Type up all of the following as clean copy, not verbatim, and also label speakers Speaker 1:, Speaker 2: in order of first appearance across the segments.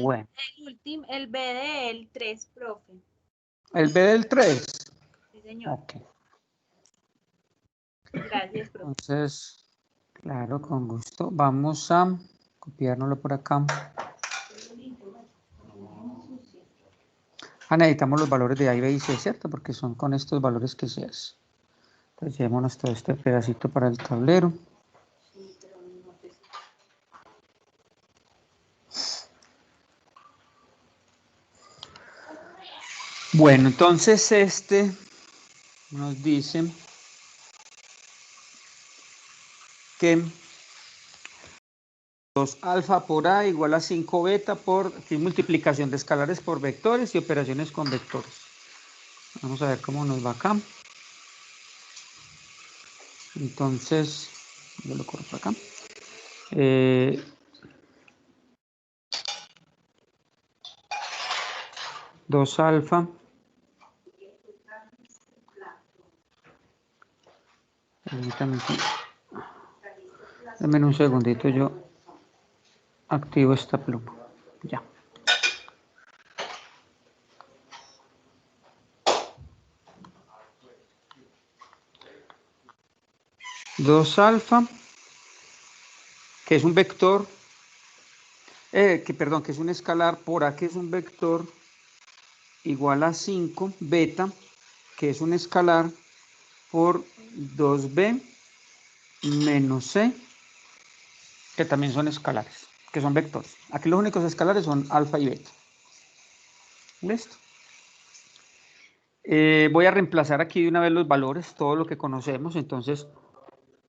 Speaker 1: Bueno.
Speaker 2: El último, el B del 3, profe.
Speaker 1: ¿El B del 3?
Speaker 2: Sí, señor.
Speaker 1: Ok.
Speaker 2: Gracias, profe.
Speaker 1: Entonces, claro, con gusto. Vamos a copiárnoslo por acá. Necesitamos los valores de A, B y C, ¿cierto? Porque son con estos valores que se hace. Entonces, llevémonos todo este pedacito para el tablero. Bueno, entonces este nos dice que 2 alfa por A igual a 5 beta por multiplicación de escalares por vectores y operaciones con vectores. Vamos a ver cómo nos va acá. Entonces, yo lo corto acá. 2 alfa. Permítanme. Denme un segundito, yo activo esta pluma. Ya. 2 alfa, que es un vector, que es un escalar, por A, que es un vector, igual a 5 beta, que es un escalar, por 2b menos c, que también son escalares, que son vectores. Aquí los únicos escalares son alfa y beta. ¿Listo? Voy a reemplazar aquí de una vez los valores, todo lo que conocemos. Entonces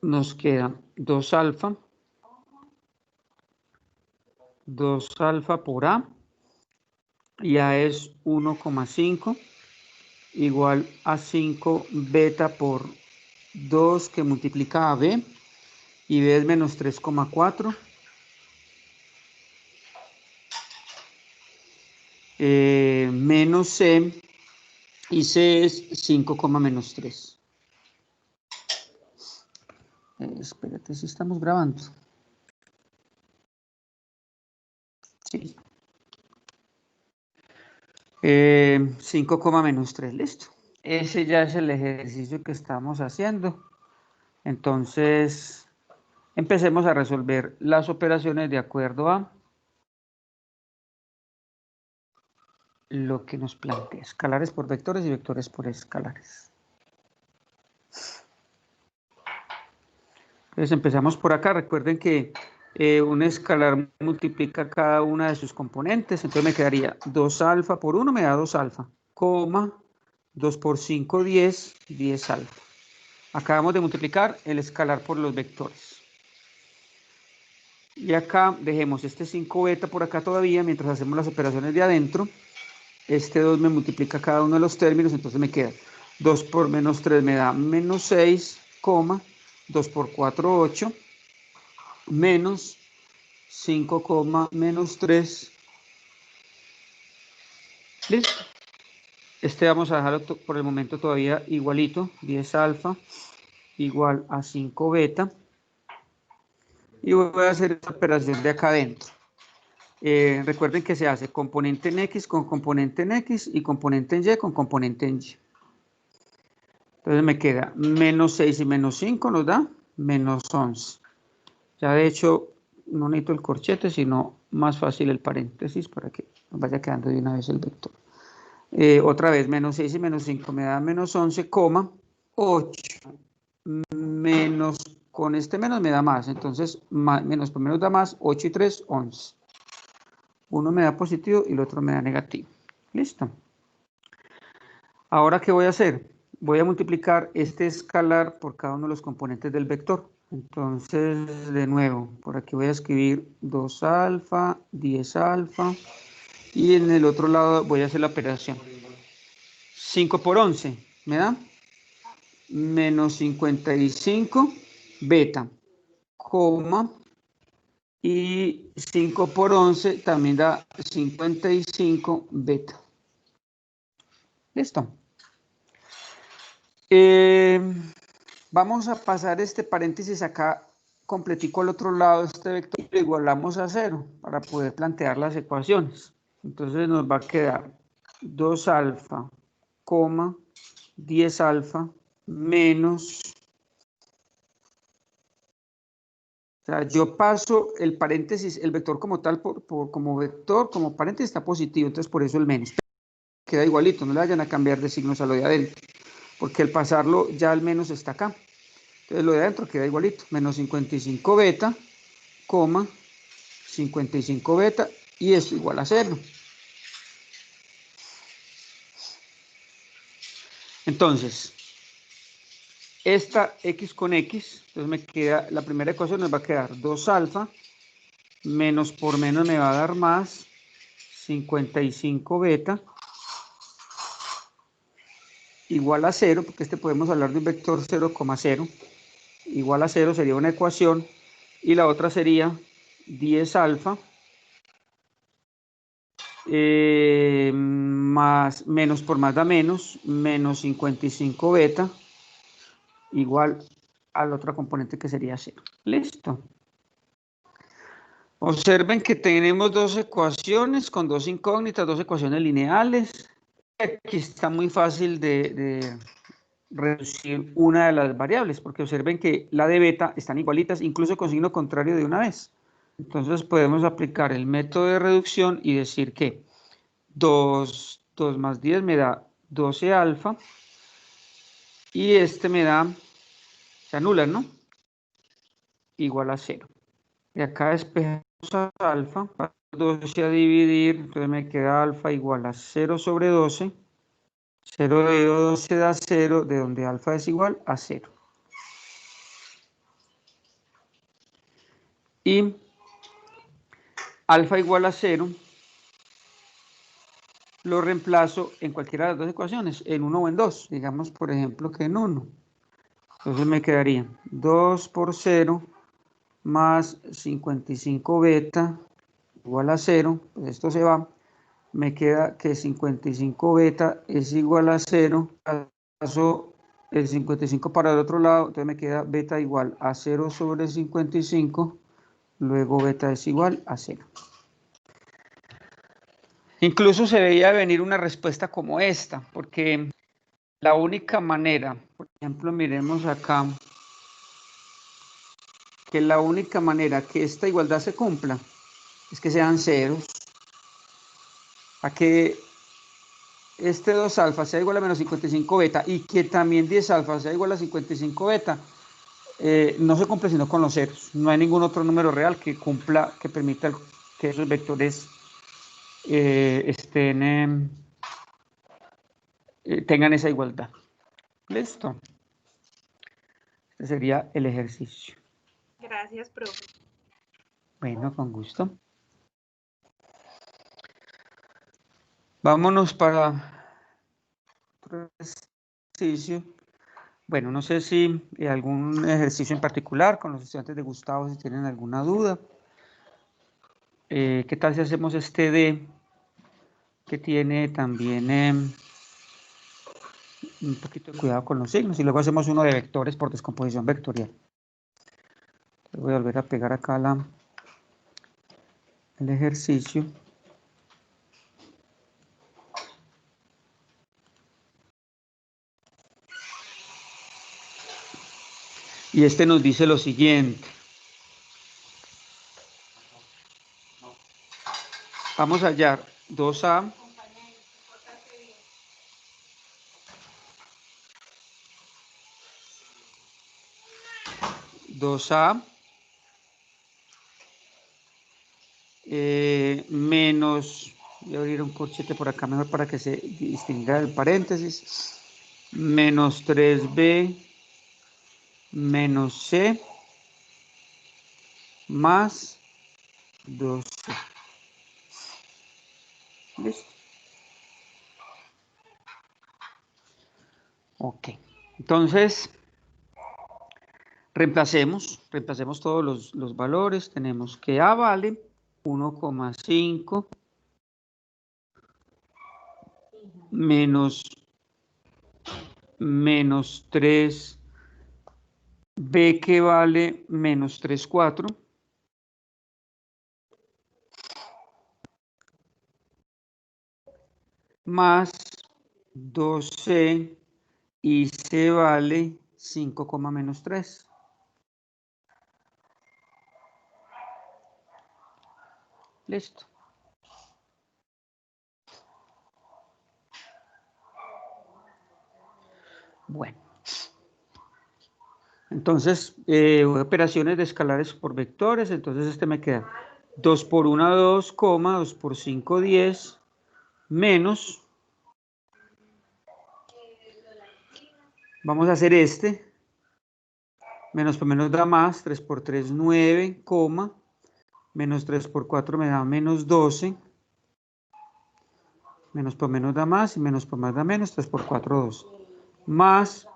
Speaker 1: nos queda 2 alfa por A, y A es 1,5, igual a 5 beta por 2 que multiplica a B, y B es menos 3,4. Menos C, y C es 5, menos 3. Espérate, si estamos grabando. Sí. 5, menos 3, listo. Ese ya es el ejercicio que estamos haciendo. Entonces, empecemos a resolver las operaciones de acuerdo a lo que nos plantea. Escalares por vectores y vectores por escalares. Entonces empezamos por acá. Recuerden que un escalar multiplica cada una de sus componentes. Entonces me quedaría 2 alfa por 1 me da 2 alfa, coma 2 por 5, 10, 10 alfa. Acabamos de multiplicar el escalar por los vectores. Y acá dejemos este 5 beta por acá todavía mientras hacemos las operaciones de adentro. Este 2 me multiplica cada uno de los términos, entonces me queda 2 por menos 3 me da menos 6, 2 por 4, 8, menos 5, menos 3. Listo. Este vamos a dejarlo por el momento todavía igualito. 10 alfa igual a 5 beta. Y voy a hacer esta operación de acá adentro. Recuerden que se hace componente en X con componente en X y componente en Y con componente en Y. Entonces me queda menos 6 y menos 5 nos da menos 11. Ya de hecho no necesito el corchete, sino más fácil el paréntesis para que nos vaya quedando de una vez el vector. Otra vez, menos 6 y menos 5 me da menos 11, 8. Menos, con este menos me da más. Entonces, menos por menos da más, 8 y 3, 11. Uno me da positivo y el otro me da negativo. Listo. Ahora, ¿qué voy a hacer? Voy a multiplicar este escalar por cada uno de los componentes del vector. Entonces, de nuevo, por aquí voy a escribir 2 alfa, 10 alfa. Y en el otro lado voy a hacer la operación. 5 por 11, ¿me da? Menos 55 beta, coma, y 5 por 11 también da 55 beta. Listo. Vamos a pasar este paréntesis acá completico al otro lado de este vector. lo igualamos a 0 para poder plantear las ecuaciones. Entonces nos va a quedar 2 alfa, 10 alfa menos. O sea, yo paso el paréntesis, el vector como tal, como vector, como paréntesis está positivo, entonces por eso el menos. Queda igualito, no le vayan a cambiar de signos a lo de adentro, porque al pasarlo ya al menos está acá. Entonces lo de adentro queda igualito, menos 55 beta, 55 beta, y esto igual a 0. Entonces, esta x con x, entonces me queda, la primera ecuación nos va a quedar 2 alfa, menos por menos me va a dar más, 55 beta, igual a 0, porque este podemos hablar de un vector 0,0, igual a 0 sería una ecuación, y la otra sería 10 alfa, más menos por más da menos, menos 55 beta, igual a la otra componente que sería 0. Listo. Observen que tenemos dos ecuaciones con dos incógnitas, dos ecuaciones lineales. Aquí está muy fácil de reducir una de las variables, porque observen que la de beta están igualitas, incluso con signo contrario de una vez. Entonces podemos aplicar el método de reducción y decir que 2 más 10 me da 12 alfa, y este me da, se anulan, ¿no? Igual a 0. Y acá despejamos a alfa, 12 a dividir, entonces me queda alfa igual a 0 sobre 12. 0 de 12 da 0, de donde alfa es igual a 0. Y alfa igual a 0, lo reemplazo en cualquiera de las dos ecuaciones, en 1 o en 2. Digamos, por ejemplo, que en 1. Entonces me quedaría 2 por 0 más 55 beta igual a 0. Pues esto se va. Me queda que 55 beta es igual a 0. Paso el 55 para el otro lado, entonces me queda beta igual a 0 sobre 55. Luego beta es igual a 0. Incluso se veía venir una respuesta como esta, porque la única manera, por ejemplo, miremos acá, que la única manera que esta igualdad se cumpla es que sean ceros. A que este 2 alfa sea igual a menos 55 beta y que también 10 alfa sea igual a 55 beta, no se cumple sino con los ceros. No hay ningún otro número real que cumpla, que permita que esos vectores tengan esa igualdad. Listo. Este sería el ejercicio.
Speaker 2: Gracias, profe.
Speaker 1: Bueno, con gusto. Vámonos para otro ejercicio. Bueno, no sé si algún ejercicio en particular con los estudiantes de Gustavo, si tienen alguna duda. ¿Qué tal si hacemos este D, que tiene también un poquito de cuidado con los signos, y luego hacemos uno de vectores por descomposición vectorial? Voy a volver a pegar acá el ejercicio. Y este nos dice lo siguiente. Vamos a hallar 2A menos, voy a abrir un corchete por acá mejor para que se distinga el paréntesis, menos 3B menos C más 2C. ¿Listo? Ok. Entonces, reemplacemos todos los valores. Tenemos que A vale 1,5 menos 3, B que vale menos 3,4, más 2C y C vale 5, menos 3. Listo. Bueno. Entonces, operaciones de escalares por vectores. Entonces, este me queda 2 por 1, 2, 2 por 5, 10, menos. Vamos a hacer este. Menos por menos da más. 3 por 3, 9, menos 3 por 4 me da menos 12. Menos por menos da más y menos por más da menos. 3 por 4, 2. Más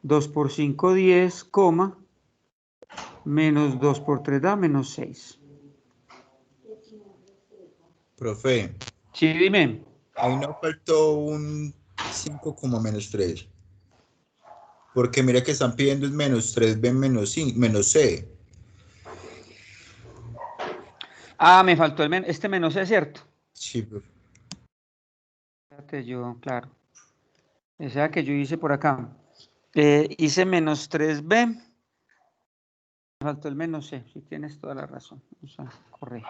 Speaker 1: 2 por 5, 10, menos 2 por 3 da menos 6.
Speaker 3: Profe,
Speaker 1: Sí, dime.
Speaker 3: ahí no faltó un 5 menos 3. Porque mira que están pidiendo es menos 3B menos 5, menos C.
Speaker 1: Ah, me faltó este menos C, ¿cierto?
Speaker 3: Sí, profe.
Speaker 1: Fíjate yo, claro. Esa que yo hice por acá. Hice menos 3B. Me faltó el menos C. Sí, tienes toda la razón. Vamos a corregir.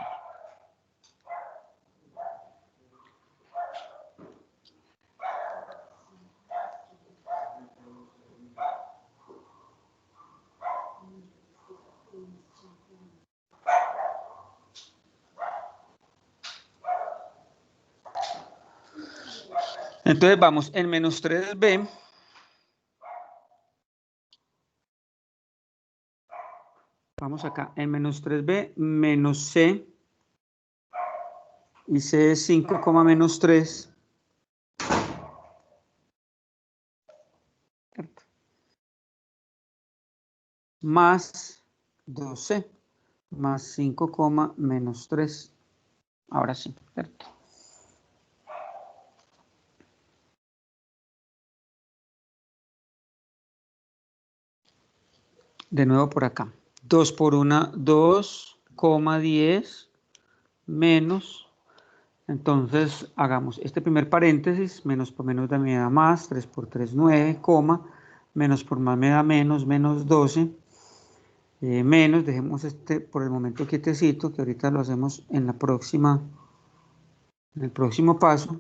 Speaker 1: Entonces vamos en menos 3B. Vamos acá. En menos 3B menos C. Y C es 5, menos 3. ¿Cierto? Más 2C. Más 5, menos 3. Ahora sí, ¿cierto? De nuevo por acá. 2 por 1, 2, 10, menos. Entonces, hagamos este primer paréntesis. Menos por menos me da más. 3 por 3, 9, menos por más me da menos, menos 12. Menos, dejemos este por el momento quietecito, que ahorita lo hacemos en la próxima, en el próximo paso.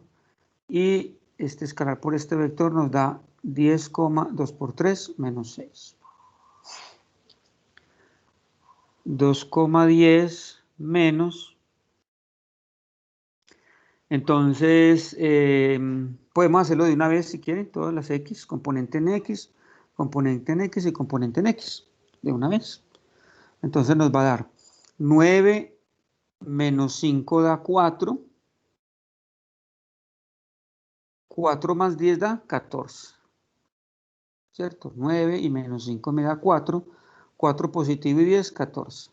Speaker 1: Y este escalar por este vector nos da 10, 2 por 3, menos 6. 2, 10 menos. Entonces, podemos hacerlo de una vez si quieren, todas las X, componente en X, componente en X y componente en X, de una vez. Entonces nos va a dar 9 menos 5 da 4. 4 más 10 da 14. ¿Cierto? 9 y menos 5 me da 4. 4 positivo y 10, 14.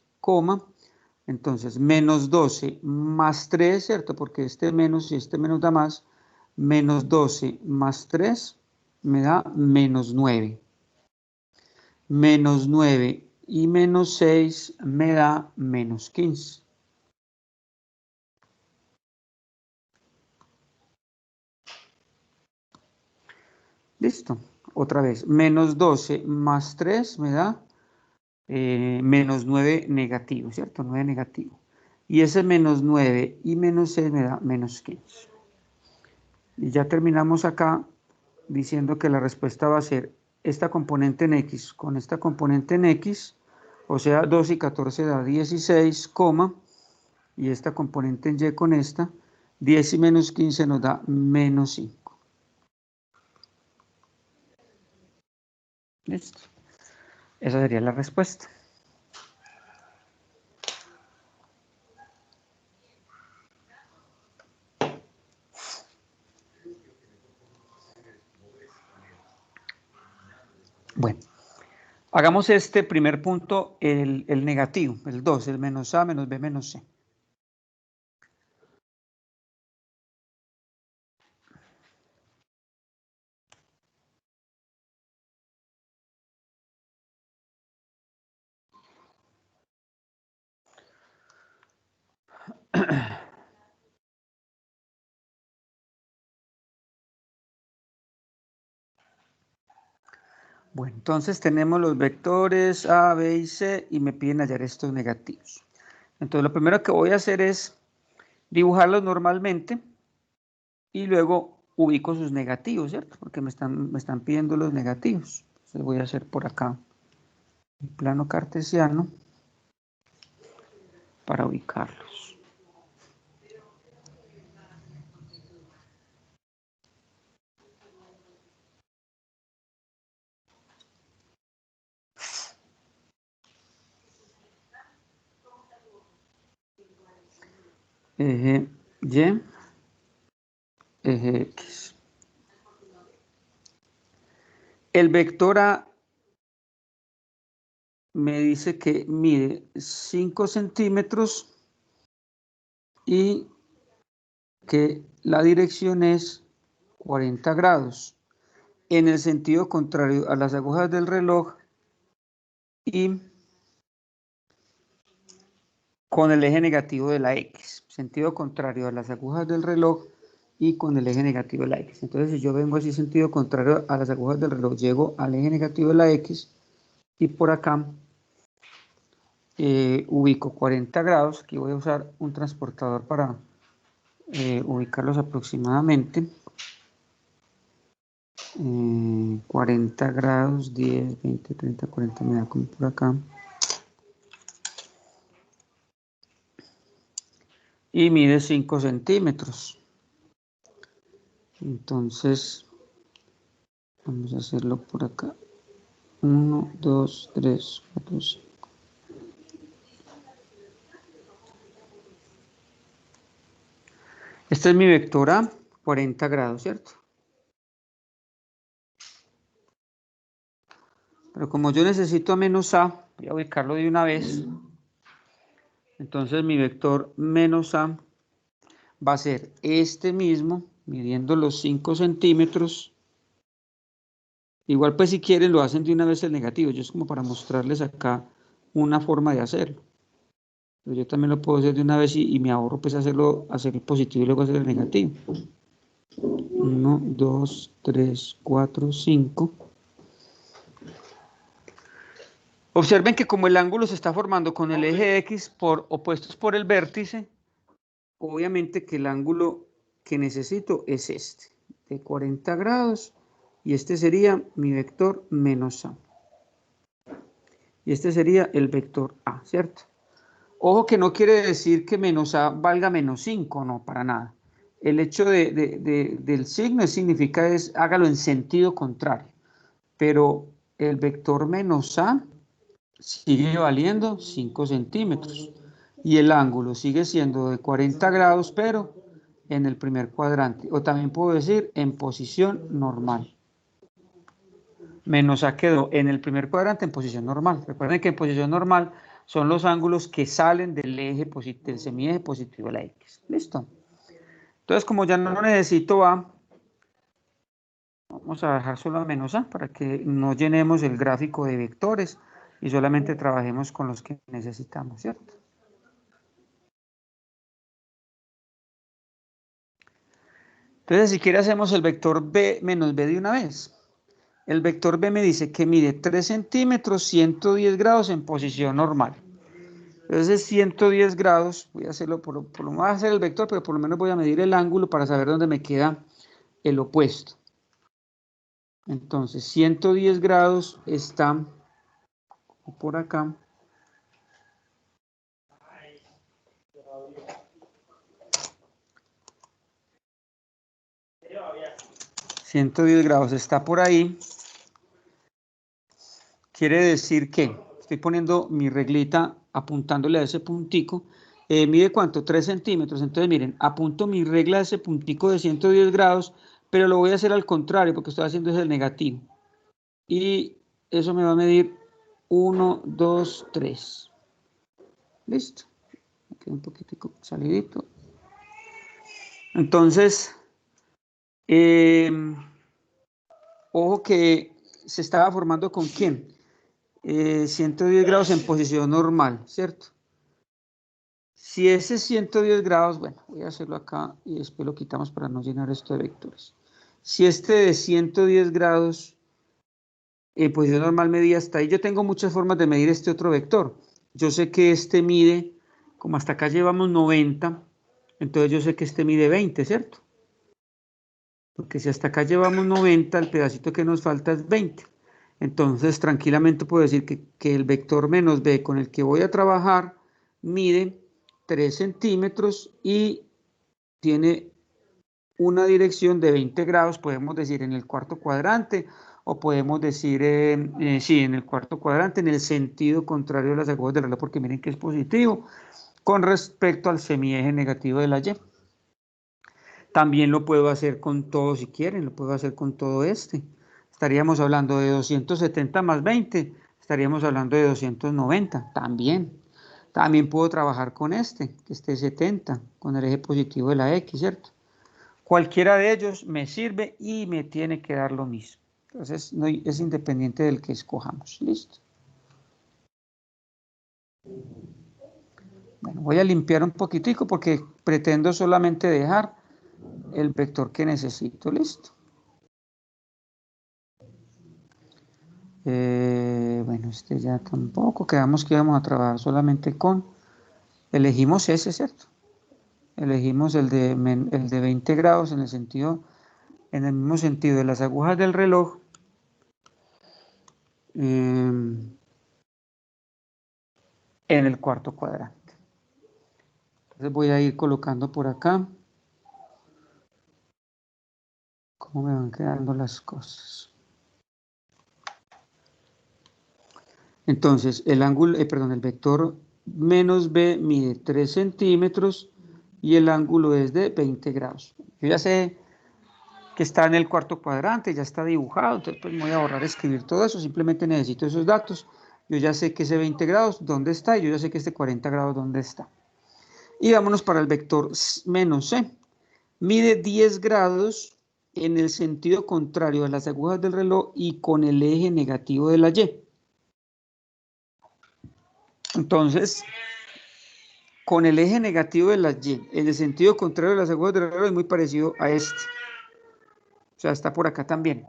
Speaker 1: Entonces, menos 12 más 3, ¿cierto? Porque este menos y este menos da más. Menos 12 más 3 me da menos 9. Menos 9 y menos 6 me da menos 15. Listo. Otra vez. Menos 12 más 3 me da menos 9 negativo, ¿cierto? 9 negativo. Y ese menos 9 y menos 6 me da menos 15. Y ya terminamos acá diciendo que la respuesta va a ser esta componente en X con esta componente en X, o sea, 2 y 14 da 16, y esta componente en Y con esta, 10 y menos 15 nos da menos 5. Listo. Esa sería la respuesta. Bueno, hagamos este primer punto, el negativo, el 2, el menos A menos B menos C. Bueno, entonces tenemos los vectores A, B y C y me piden hallar estos negativos. Entonces lo primero que voy a hacer es dibujarlos normalmente y luego ubico sus negativos, ¿cierto? Porque me están pidiendo los negativos. Entonces voy a hacer por acá un plano cartesiano para ubicarlos. Eje Y, eje X. El vector A me dice que mide 5 centímetros y que la dirección es 40 grados en el sentido contrario a las agujas del reloj y con el eje negativo de la X, sentido contrario a las agujas del reloj y con el eje negativo de la X. Entonces, si yo vengo así sentido contrario a las agujas del reloj, llego al eje negativo de la X y por acá ubico 40 grados. Aquí voy a usar un transportador para ubicarlos aproximadamente. 40 grados, 10, 20, 30, 40, me da como por acá. Y mide 5 centímetros. Entonces, vamos a hacerlo por acá. 1, 2, 3, 4, 5. Este es mi vector A, 40 grados, ¿cierto? Pero como yo necesito a menos A, voy a ubicarlo de una vez. Entonces mi vector menos A va a ser este mismo, midiendo los 5 centímetros. Igual pues si quieren lo hacen de una vez el negativo. Yo es como para mostrarles acá una forma de hacerlo. Pero yo también lo puedo hacer de una vez y me ahorro pues hacer el positivo y luego hacer el negativo. 1, 2, 3, 4, 5. Observen que como el ángulo se está formando con el eje X opuestos por el vértice, obviamente que el ángulo que necesito es este, de 40 grados, y este sería mi vector menos A. Y este sería el vector A, ¿cierto? Ojo que no quiere decir que menos A valga menos 5, no, para nada. El hecho del signo significa hágalo en sentido contrario, pero el vector menos A sigue valiendo 5 centímetros y el ángulo sigue siendo de 40 grados, pero en el primer cuadrante, o también puedo decir en posición normal. Menos A quedó en el primer cuadrante en posición normal. Recuerden que en posición normal son los ángulos que salen del eje del semieje positivo de la X. ¿Listo? Entonces, como ya no necesito A, vamos a dejar solo a menos A para que no llenemos el gráfico de vectores y solamente trabajemos con los que necesitamos, ¿cierto? Entonces, si quiere hacemos el vector B menos B de una vez. El vector B me dice que mide 3 centímetros, 110 grados en posición normal. Entonces 110 grados, voy a hacerlo, por lo menos voy a hacer el vector, pero por lo menos voy a medir el ángulo para saber dónde me queda el opuesto. Entonces 110 grados está por acá. $110 está por ahí. Quiere decir que estoy poniendo mi reglita apuntándole a ese puntico. ¿Mide cuánto? 3 centímetros. Entonces miren, apunto mi regla a ese puntico de 110 grados, pero lo voy a hacer al contrario porque estoy haciendo es el negativo. Y eso me va a medir 1, 2, 3. Listo. Me queda un poquitico salidito. Entonces, ojo que se estaba formando con quién. 110 grados en posición normal, ¿cierto? Si ese 110 grados, bueno, voy a hacerlo acá y después lo quitamos para no llenar esto de vectores. Si este de 110 grados posición normal medida hasta ahí. Yo tengo muchas formas de medir este otro vector. Yo sé que este mide, como hasta acá llevamos 90, entonces yo sé que este mide 20, ¿cierto? Porque si hasta acá llevamos 90, el pedacito que nos falta es 20. Entonces, tranquilamente puedo decir que el vector menos b con el que voy a trabajar mide 3 centímetros y tiene una dirección de 20 grados, podemos decir en el cuarto cuadrante, o podemos decir, sí, en el cuarto cuadrante, en el sentido contrario de las agujas del reloj, porque miren que es positivo, con respecto al semieje negativo de la Y. También lo puedo hacer con todo, si quieren, lo puedo hacer con todo este. Estaríamos hablando de 270 más 20, estaríamos hablando de 290, también. También puedo trabajar con este, que esté 70, con el eje positivo de la X, ¿cierto? Cualquiera de ellos me sirve y me tiene que dar lo mismo. Entonces, no, es independiente del que escojamos. ¿Listo? Bueno, voy a limpiar un poquitico porque pretendo solamente dejar el vector que necesito. ¿Listo? Bueno, este ya tampoco. Quedamos que íbamos a trabajar solamente con... Elegimos ese, ¿cierto? Elegimos el de 20 grados en el mismo sentido de las agujas del reloj. En el cuarto cuadrante. Entonces voy a ir colocando por acá cómo me van quedando las cosas. Entonces, el ángulo, el vector menos b mide 3 centímetros y el ángulo es de 20 grados. Yo ya sé que está en el cuarto cuadrante, ya está dibujado, entonces pues me voy a ahorrar escribir todo eso, simplemente necesito esos datos. Yo ya sé que ese 20 grados, ¿dónde está? Y yo ya sé que este 40 grados, ¿dónde está? Y vámonos para el vector menos c. Mide 10 grados en el sentido contrario a las agujas del reloj y con el eje negativo de la Y. Entonces, con el eje negativo de la Y, en el sentido contrario a las agujas del reloj es muy parecido a este. O sea, está por acá también.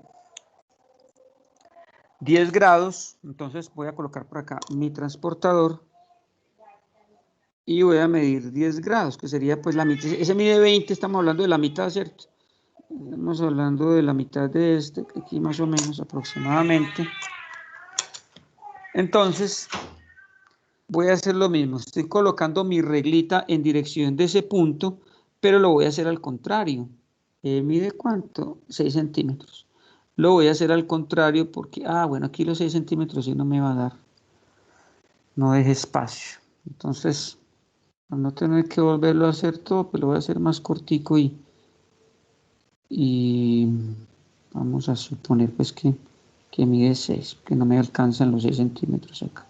Speaker 1: 10 grados, entonces voy a colocar por acá mi transportador y voy a medir 10 grados, que sería pues la mitad. Ese mide 20, estamos hablando de la mitad, ¿cierto? Estamos hablando de la mitad de este, aquí más o menos aproximadamente. Entonces, voy a hacer lo mismo. Estoy colocando mi reglita en dirección de ese punto, pero lo voy a hacer al contrario. ¿Mide cuánto? 6 centímetros. Lo voy a hacer al contrario porque, bueno, aquí los 6 centímetros sí no me va a dar. No deje espacio. Entonces, para no tener que volverlo a hacer todo, pues lo voy a hacer más cortico y vamos a suponer pues que mide 6, que no me alcanzan los 6 centímetros acá.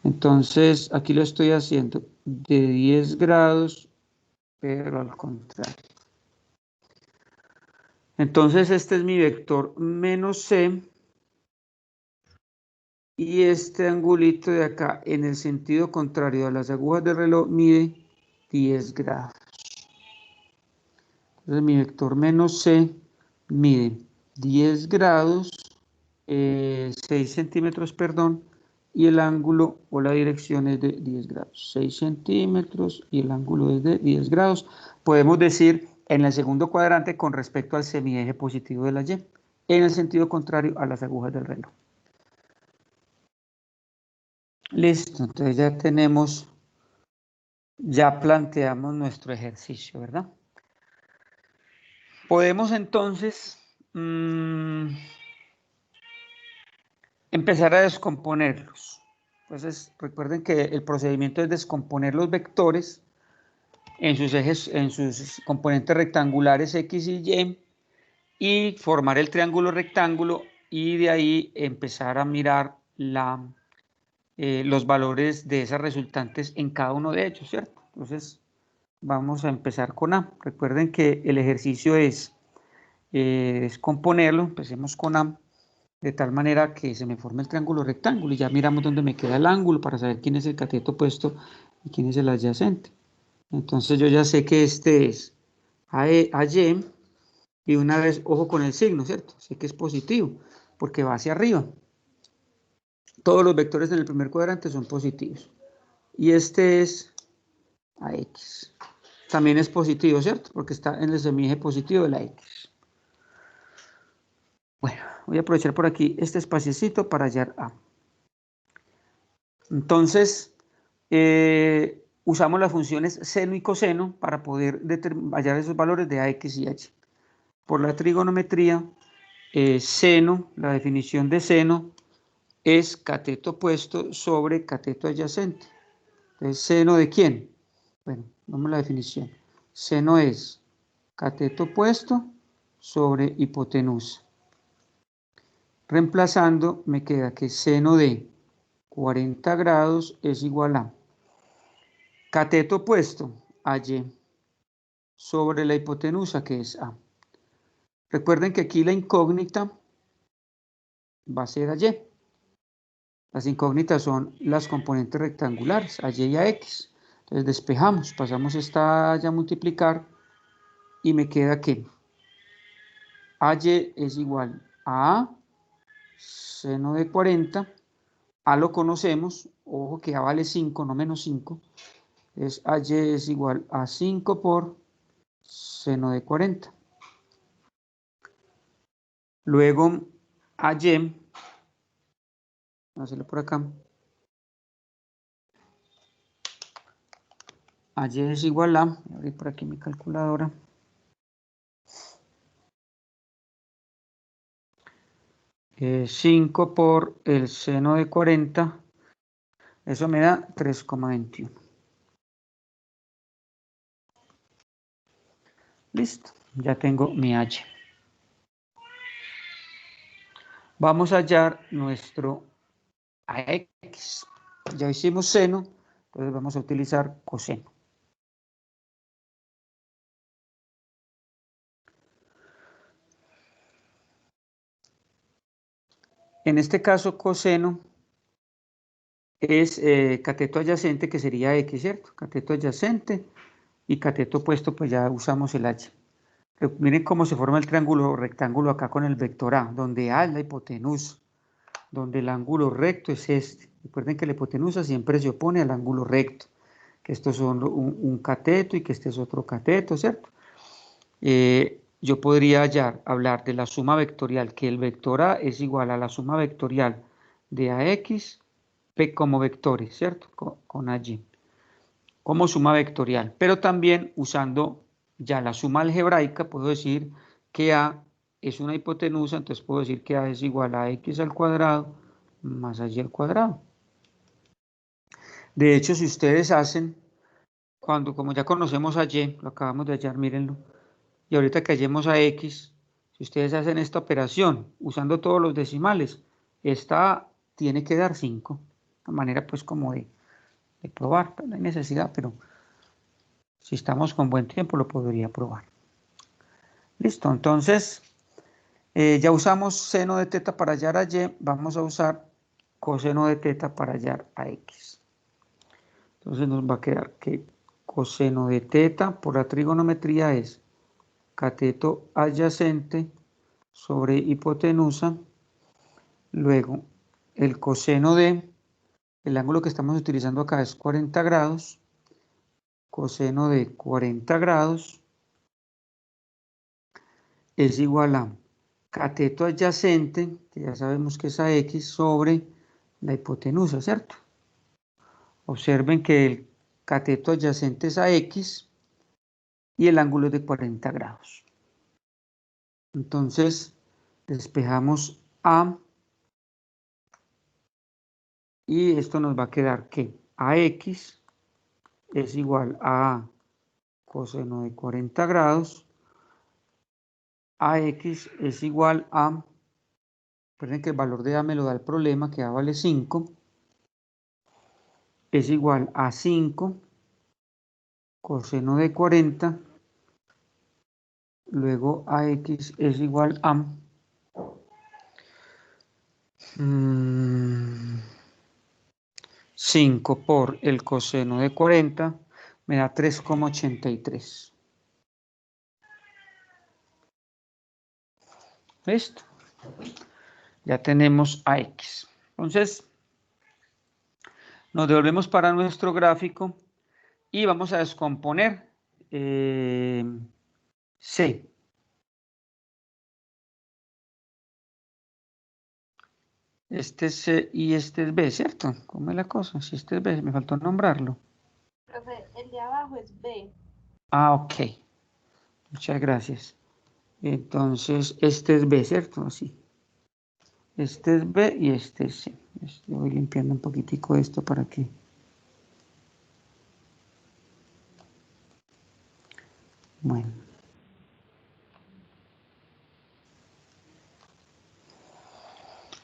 Speaker 1: Entonces, aquí lo estoy haciendo de 10 grados, pero al contrario. Entonces, este es mi vector menos c. Y este angulito de acá, en el sentido contrario a las agujas del reloj, mide 10 grados. Entonces, mi vector menos c mide 10 grados, 6 centímetros, perdón, y el ángulo o la dirección es de 10 grados. 6 centímetros y el ángulo es de 10 grados. Podemos decir en el segundo cuadrante con respecto al semieje positivo de la Y, en el sentido contrario a las agujas del reloj. Listo, entonces ya planteamos nuestro ejercicio, ¿verdad? Podemos entonces empezar a descomponerlos. Entonces, recuerden que el procedimiento es descomponer los vectores en sus ejes, en sus componentes rectangulares X y Y formar el triángulo rectángulo y de ahí empezar a mirar los valores de esas resultantes en cada uno de ellos, ¿cierto? Entonces, vamos a empezar con A. Recuerden que el ejercicio es descomponerlo, empecemos con A, de tal manera que se me forme el triángulo rectángulo y ya miramos dónde me queda el ángulo para saber quién es el cateto opuesto y quién es el adyacente. Entonces yo ya sé que este es AY y una vez, ojo con el signo, ¿cierto? Sé que es positivo porque va hacia arriba. Todos los vectores en el primer cuadrante son positivos. Y este es AX. También es positivo, ¿cierto? Porque está en el semieje positivo de la X. Bueno, voy a aprovechar por aquí este espaciecito para hallar A. Entonces, usamos las funciones seno y coseno para poder hallar esos valores de AX y H. Por la trigonometría, seno, la definición de seno es cateto opuesto sobre cateto adyacente. Entonces, ¿seno de quién? Bueno, vamos a la definición. Seno es cateto opuesto sobre hipotenusa. Reemplazando, me queda que seno de 40 grados es igual a cateto opuesto a Y sobre la hipotenusa, que es A. Recuerden que aquí la incógnita va a ser a Y. Las incógnitas son las componentes rectangulares, a Y y a X. Entonces despejamos, pasamos esta a multiplicar y me queda que AY es igual a seno de 40. A lo conocemos, ojo que A vale 5, no menos 5. Es AY es igual a 5 por seno de 40. Luego AY, vamos a hacerlo por acá. AY es igual a, voy a abrir por aquí mi calculadora. Eh, 5 por el seno de 40, eso me da 3,21. Listo, ya tengo mi H. Vamos a hallar nuestro AX. Ya hicimos seno, entonces vamos a utilizar coseno. En este caso, coseno es cateto adyacente, que sería X, ¿cierto? Cateto adyacente y cateto opuesto, pues ya usamos el H. Pero miren cómo se forma el triángulo rectángulo acá con el vector A, donde A es la hipotenusa, donde el ángulo recto es este. Recuerden que la hipotenusa siempre se opone al ángulo recto, que estos son un cateto y que este es otro cateto, ¿cierto? Yo podría hablar de la suma vectorial, que el vector A es igual a la suma vectorial de AX P como vectores, ¿cierto? Con allí, como suma vectorial. Pero también usando ya la suma algebraica, puedo decir que A es una hipotenusa, entonces puedo decir que A es igual a X al cuadrado más Y al cuadrado. De hecho, si ustedes hacen, como ya conocemos a Y, lo acabamos de hallar, mírenlo, y ahorita que hallemos a X, si ustedes hacen esta operación usando todos los decimales, esta tiene que dar 5, de manera pues como de probar, no hay necesidad, pero si estamos con buen tiempo lo podría probar. Listo, entonces ya usamos seno de teta para hallar a Y, vamos a usar coseno de teta para hallar a X. Entonces nos va a quedar que coseno de teta por la trigonometría es cateto adyacente sobre hipotenusa, luego el coseno de, el ángulo que estamos utilizando acá es 40 grados, coseno de 40 grados es igual a cateto adyacente, que ya sabemos que es a X, sobre la hipotenusa, ¿cierto? Observen que el cateto adyacente es a X y el ángulo es de 40 grados. Entonces, despejamos A y esto nos va a quedar que AX es igual a coseno de 40 grados. AX es igual a, recuerden que el valor de A me lo da el problema, que A vale 5, es igual a 5 coseno de 40, luego AX es igual a 5 por el coseno de 40, me da 3,83. ¿Listo? Ya tenemos AX. Entonces, Nos devolvemos para nuestro gráfico y vamos a descomponer C. Este es C y este es B, ¿cierto? ¿Cómo es la cosa? Si este es B, me faltó nombrarlo.
Speaker 2: Profe, el de abajo es B.
Speaker 1: Ah, ok. Muchas gracias. Entonces, este es B, ¿cierto? Así. Este es B y este es C. Voy limpiando un poquitico esto para que... Bueno.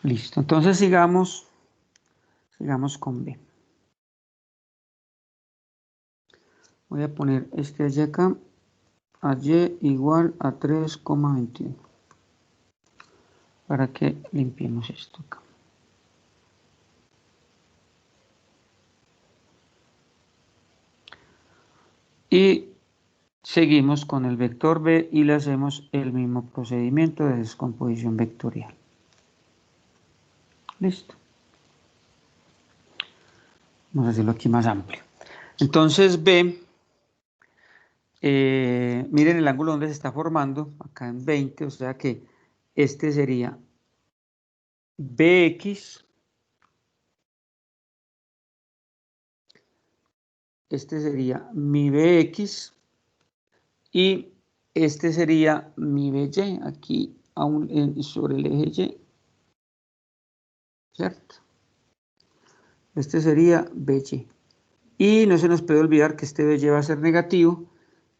Speaker 1: Listo. Entonces sigamos con B. Voy a poner este allí acá. A Y igual a 3,21. Para que limpiemos esto acá. Y seguimos con el vector B y le hacemos el mismo procedimiento de descomposición vectorial. Listo. Vamos a hacerlo aquí más amplio. Entonces B, miren el ángulo donde se está formando, acá en 20, o sea que este sería BX, este sería mi BX y este sería mi BY, aquí sobre el eje Y, ¿cierto? Este sería BY. Y no se nos puede olvidar que este BY va a ser negativo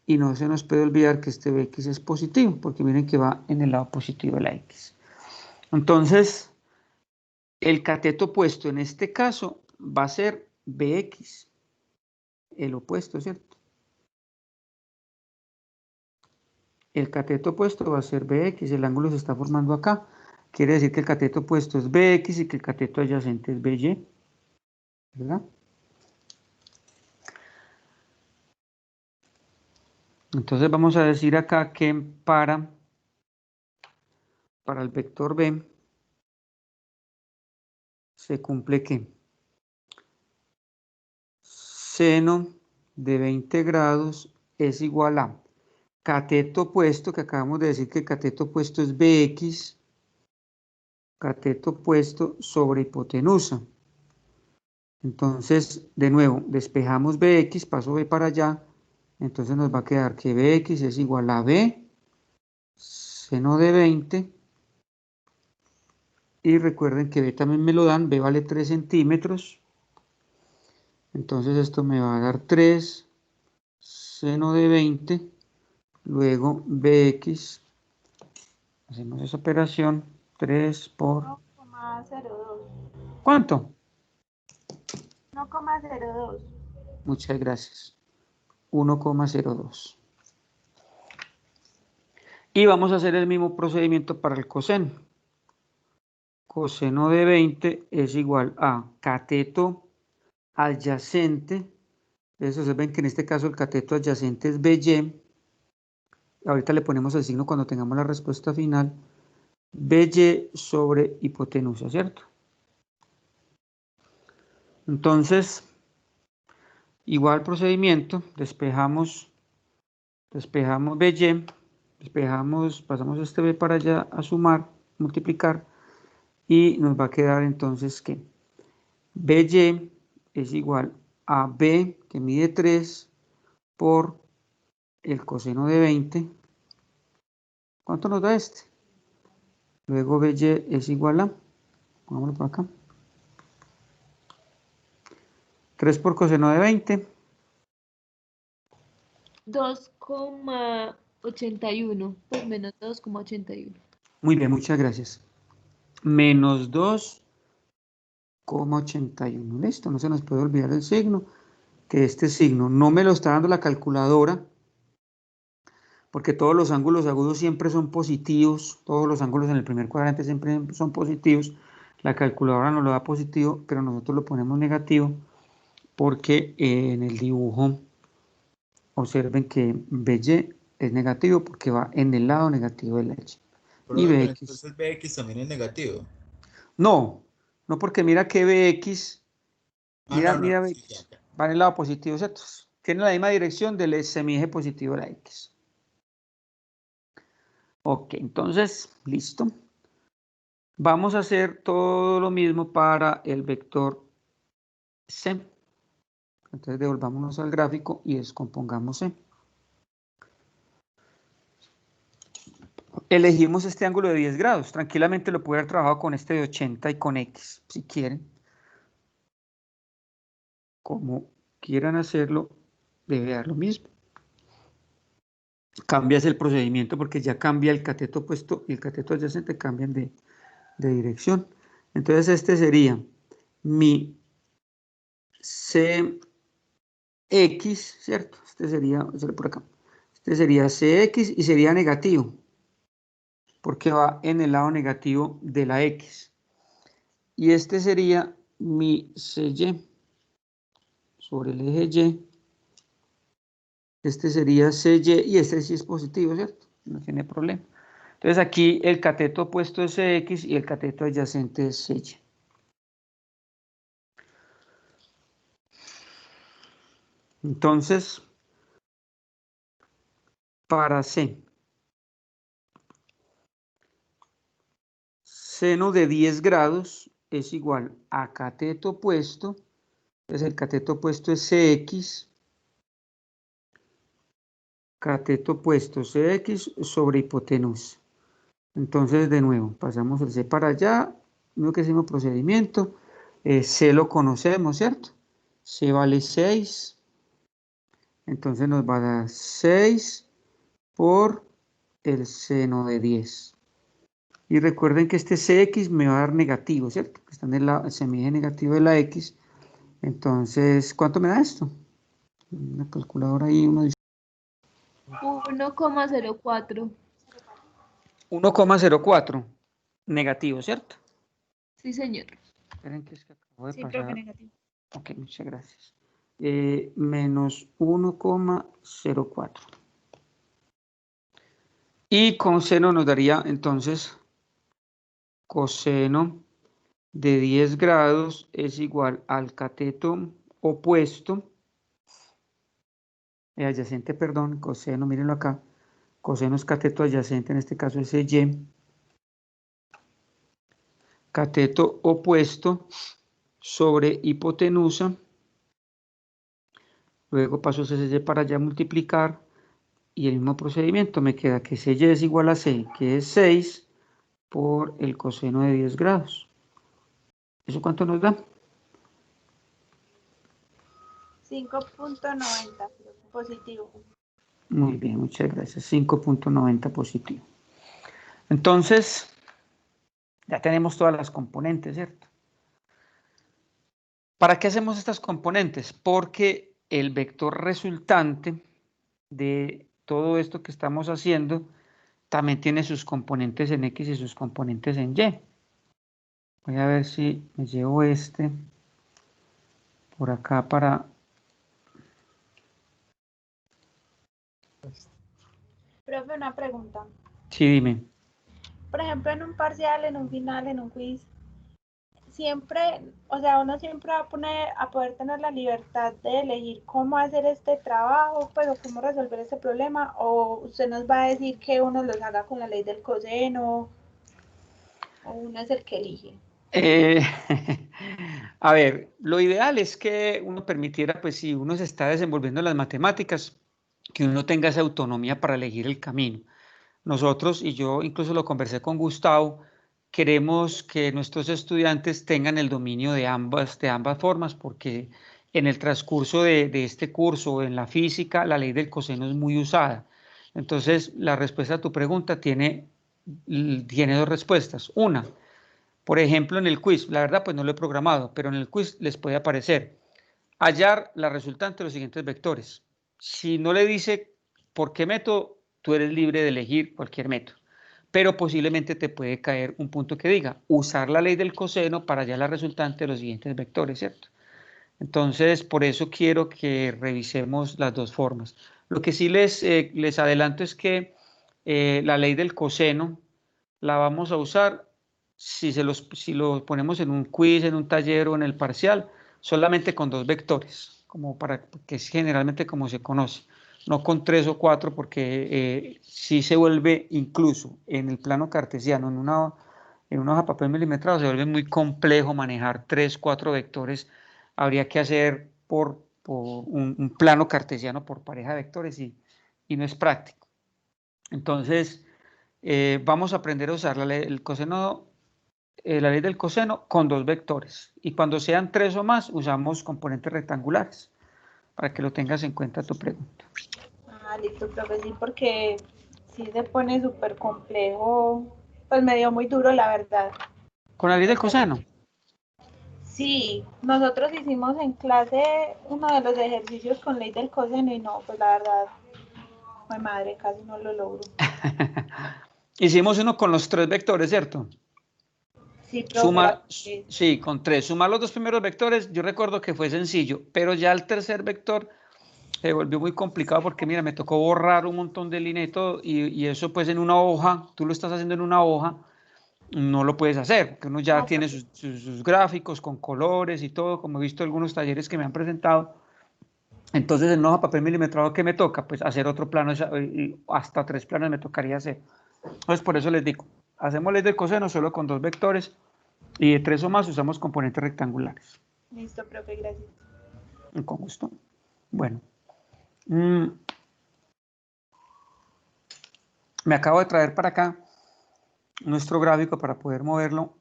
Speaker 1: y no se nos puede olvidar que este BX es positivo, porque miren que va en el lado positivo de la X. Entonces, el cateto opuesto en este caso va a ser BX, el opuesto, ¿cierto? El cateto opuesto va a ser BX, el ángulo se está formando acá. Quiere decir que el cateto opuesto es BX y que el cateto adyacente es BY, ¿verdad? Entonces vamos a decir acá que para el vector B se cumple que seno de 20 grados es igual a cateto opuesto, que acabamos de decir que el cateto opuesto es BX, cateto opuesto sobre hipotenusa. Entonces, de nuevo, despejamos BX, paso B para allá, entonces nos va a quedar que BX es igual a B, seno de 20, y recuerden que B también me lo dan, B vale 3 centímetros, entonces esto me va a dar 3, seno de 20, luego BX, hacemos esa operación, 3 por...
Speaker 2: 1,02.
Speaker 1: ¿Cuánto?
Speaker 2: 1,02.
Speaker 1: Muchas gracias. 1,02. Y vamos a hacer el mismo procedimiento para el coseno. Coseno de 20 es igual a cateto adyacente. Entonces ven que en este caso el cateto adyacente es BY. Ahorita le ponemos el signo cuando tengamos la respuesta final. BY sobre hipotenusa, ¿cierto? Entonces, igual procedimiento, despejamos BY, pasamos este B para allá a sumar, multiplicar, y nos va a quedar entonces que BY es igual a B, que mide 3, por el coseno de 20. ¿Cuánto nos da este? Luego BY es igual a, pongámoslo por acá, 3 por coseno de 20.
Speaker 4: 2,81, pues menos 2,81.
Speaker 1: Muy bien, muchas gracias. Menos 2,81. Listo, no se nos puede olvidar el signo, que este signo no me lo está dando la calculadora, porque todos los ángulos agudos siempre son positivos, todos los ángulos en el primer cuadrante siempre son positivos. La calculadora nos lo da positivo, pero nosotros lo ponemos negativo, porque en el dibujo observen que BY es negativo porque va en el lado negativo de la Y. Y
Speaker 3: Pero
Speaker 1: BX,
Speaker 3: entonces BX también es negativo.
Speaker 1: no porque mira que BX Mira,
Speaker 3: no,
Speaker 1: mira,
Speaker 3: sí, ya, ya.
Speaker 1: va en el lado positivo, ¿cierto? Tiene la misma dirección del semieje positivo de la X. Ok, entonces, listo. Vamos a hacer todo lo mismo para el vector C. Entonces devolvámonos al gráfico y descompongamos C. Elegimos este ángulo de 10 grados. Tranquilamente lo puede haber trabajado con este de 80 y con X, si quieren. Como quieran hacerlo, debe dar lo mismo. Cambias el procedimiento porque ya cambia el cateto opuesto y el cateto adyacente cambian de dirección. Entonces este sería mi CX, ¿cierto? Este sería por acá. Este sería CX y sería negativo, porque va en el lado negativo de la X. Y este sería mi CY sobre el eje Y. Este sería CY y este sí es positivo, ¿cierto? No tiene problema. Entonces aquí el cateto opuesto es CX y el cateto adyacente es CY. Entonces, para C, seno de 10 grados es igual a cateto opuesto. Entonces el cateto opuesto es CX. Cateto opuesto CX sobre hipotenusa. Entonces, de nuevo, pasamos el C para allá. Lo que hicimos procedimiento. C lo conocemos, ¿cierto? C vale 6. Entonces nos va a dar 6 por el seno de 10. Y recuerden que este CX me va a dar negativo, ¿cierto? Que está en el semieje negativo de la X. Entonces, ¿cuánto me da esto? Una calculadora ahí,
Speaker 4: 1,04.
Speaker 1: 1,04 negativo, ¿cierto?
Speaker 4: Sí, señor.
Speaker 1: Esperen que es que acabo de
Speaker 2: Sí, profe,
Speaker 1: pasar.
Speaker 2: negativo.
Speaker 1: Ok, muchas gracias. Menos 1,04. Y con seno nos daría entonces coseno de 10 grados es igual al cateto opuesto, adyacente, perdón, coseno, mírenlo acá, coseno es cateto adyacente, en este caso es Y, cateto opuesto sobre hipotenusa, luego paso ese Y para allá multiplicar, y el mismo procedimiento me queda que CY es igual a C, que es 6 por el coseno de 10 grados. ¿Eso cuánto nos da?
Speaker 2: 5.90 positivo.
Speaker 1: Muy bien, muchas gracias. 5.90 positivo. Entonces, ya tenemos todas las componentes, ¿cierto? ¿Para qué hacemos estas componentes? Porque el vector resultante de todo esto que estamos haciendo también tiene sus componentes en X y sus componentes en Y. Voy a ver si me llevo este por acá para...
Speaker 2: Profe, una pregunta.
Speaker 1: Sí, dime.
Speaker 2: Por ejemplo, en un parcial, en un final, en un quiz, siempre, o sea, uno siempre va a poder tener la libertad de elegir cómo hacer este trabajo, pues, o cómo resolver este problema, o usted nos va a decir que uno los haga con la ley del coseno, o uno es el que elige.
Speaker 1: Eh, a ver, lo ideal es que uno permitiera, pues si uno se está desenvolviendo en las matemáticas, que uno tenga esa autonomía para elegir el camino. Nosotros, y yo incluso lo conversé con Gustavo, queremos que nuestros estudiantes tengan el dominio de ambas formas, porque en el transcurso de este curso, en la física, la ley del coseno es muy usada. Entonces, la respuesta a tu pregunta tiene dos respuestas. Una, por ejemplo, en el quiz, la verdad pues no lo he programado, pero en el quiz les puede aparecer hallar la resultante de los siguientes vectores. Si no le dice por qué método, tú eres libre de elegir cualquier método, pero posiblemente te puede caer un punto que diga usar la ley del coseno para hallar la resultante de los siguientes vectores, ¿cierto? Entonces, por eso quiero que revisemos las dos formas. Lo que sí les adelanto es que la ley del coseno la vamos a usar si lo ponemos en un quiz, en un taller o en el parcial, solamente con 2 vectores, como para que es generalmente como se conoce, no con 3 o 4, porque si se vuelve incluso en el plano cartesiano, en una hoja de papel milimetrado, se vuelve muy complejo manejar 3, 4 vectores. Habría que hacer por un plano cartesiano por pareja de vectores y no es práctico. Entonces, vamos a aprender a usar la ley del coseno con 2 vectores. Y cuando sean 3 o más, usamos componentes rectangulares, para que lo tengas en cuenta tu pregunta.
Speaker 2: Ah, listo, profe, sí, porque sí se pone súper complejo. Pues me dio muy duro, la verdad.
Speaker 1: Con la ley del coseno.
Speaker 2: Sí, nosotros hicimos en clase uno de los ejercicios con ley del coseno y no, pues la verdad, mi madre, casi no lo logro.
Speaker 1: Hicimos uno con los 3 vectores, ¿cierto?
Speaker 2: Sí, profe.
Speaker 1: Sí, con 3. Sumar los 2 primeros vectores, yo recuerdo que fue sencillo, pero ya el tercer vector se volvió muy complicado porque, mira, me tocó borrar un montón de línea y todo, y eso pues en una hoja, tú lo estás haciendo en una hoja, no lo puedes hacer, porque uno ya
Speaker 2: No,
Speaker 1: tiene sus gráficos con colores y todo, como he visto algunos talleres que me han presentado. Entonces, en una hoja de papel milimetrado, ¿qué me toca? Pues hacer otro plano, hasta 3 planos me tocaría hacer. Entonces, por eso les digo, hacemos ley del coseno solo con 2 vectores, y de 3 o más usamos componentes rectangulares.
Speaker 2: listo, profe, gracias.
Speaker 1: Con gusto. Bueno. Me acabo de traer para acá nuestro gráfico para poder moverlo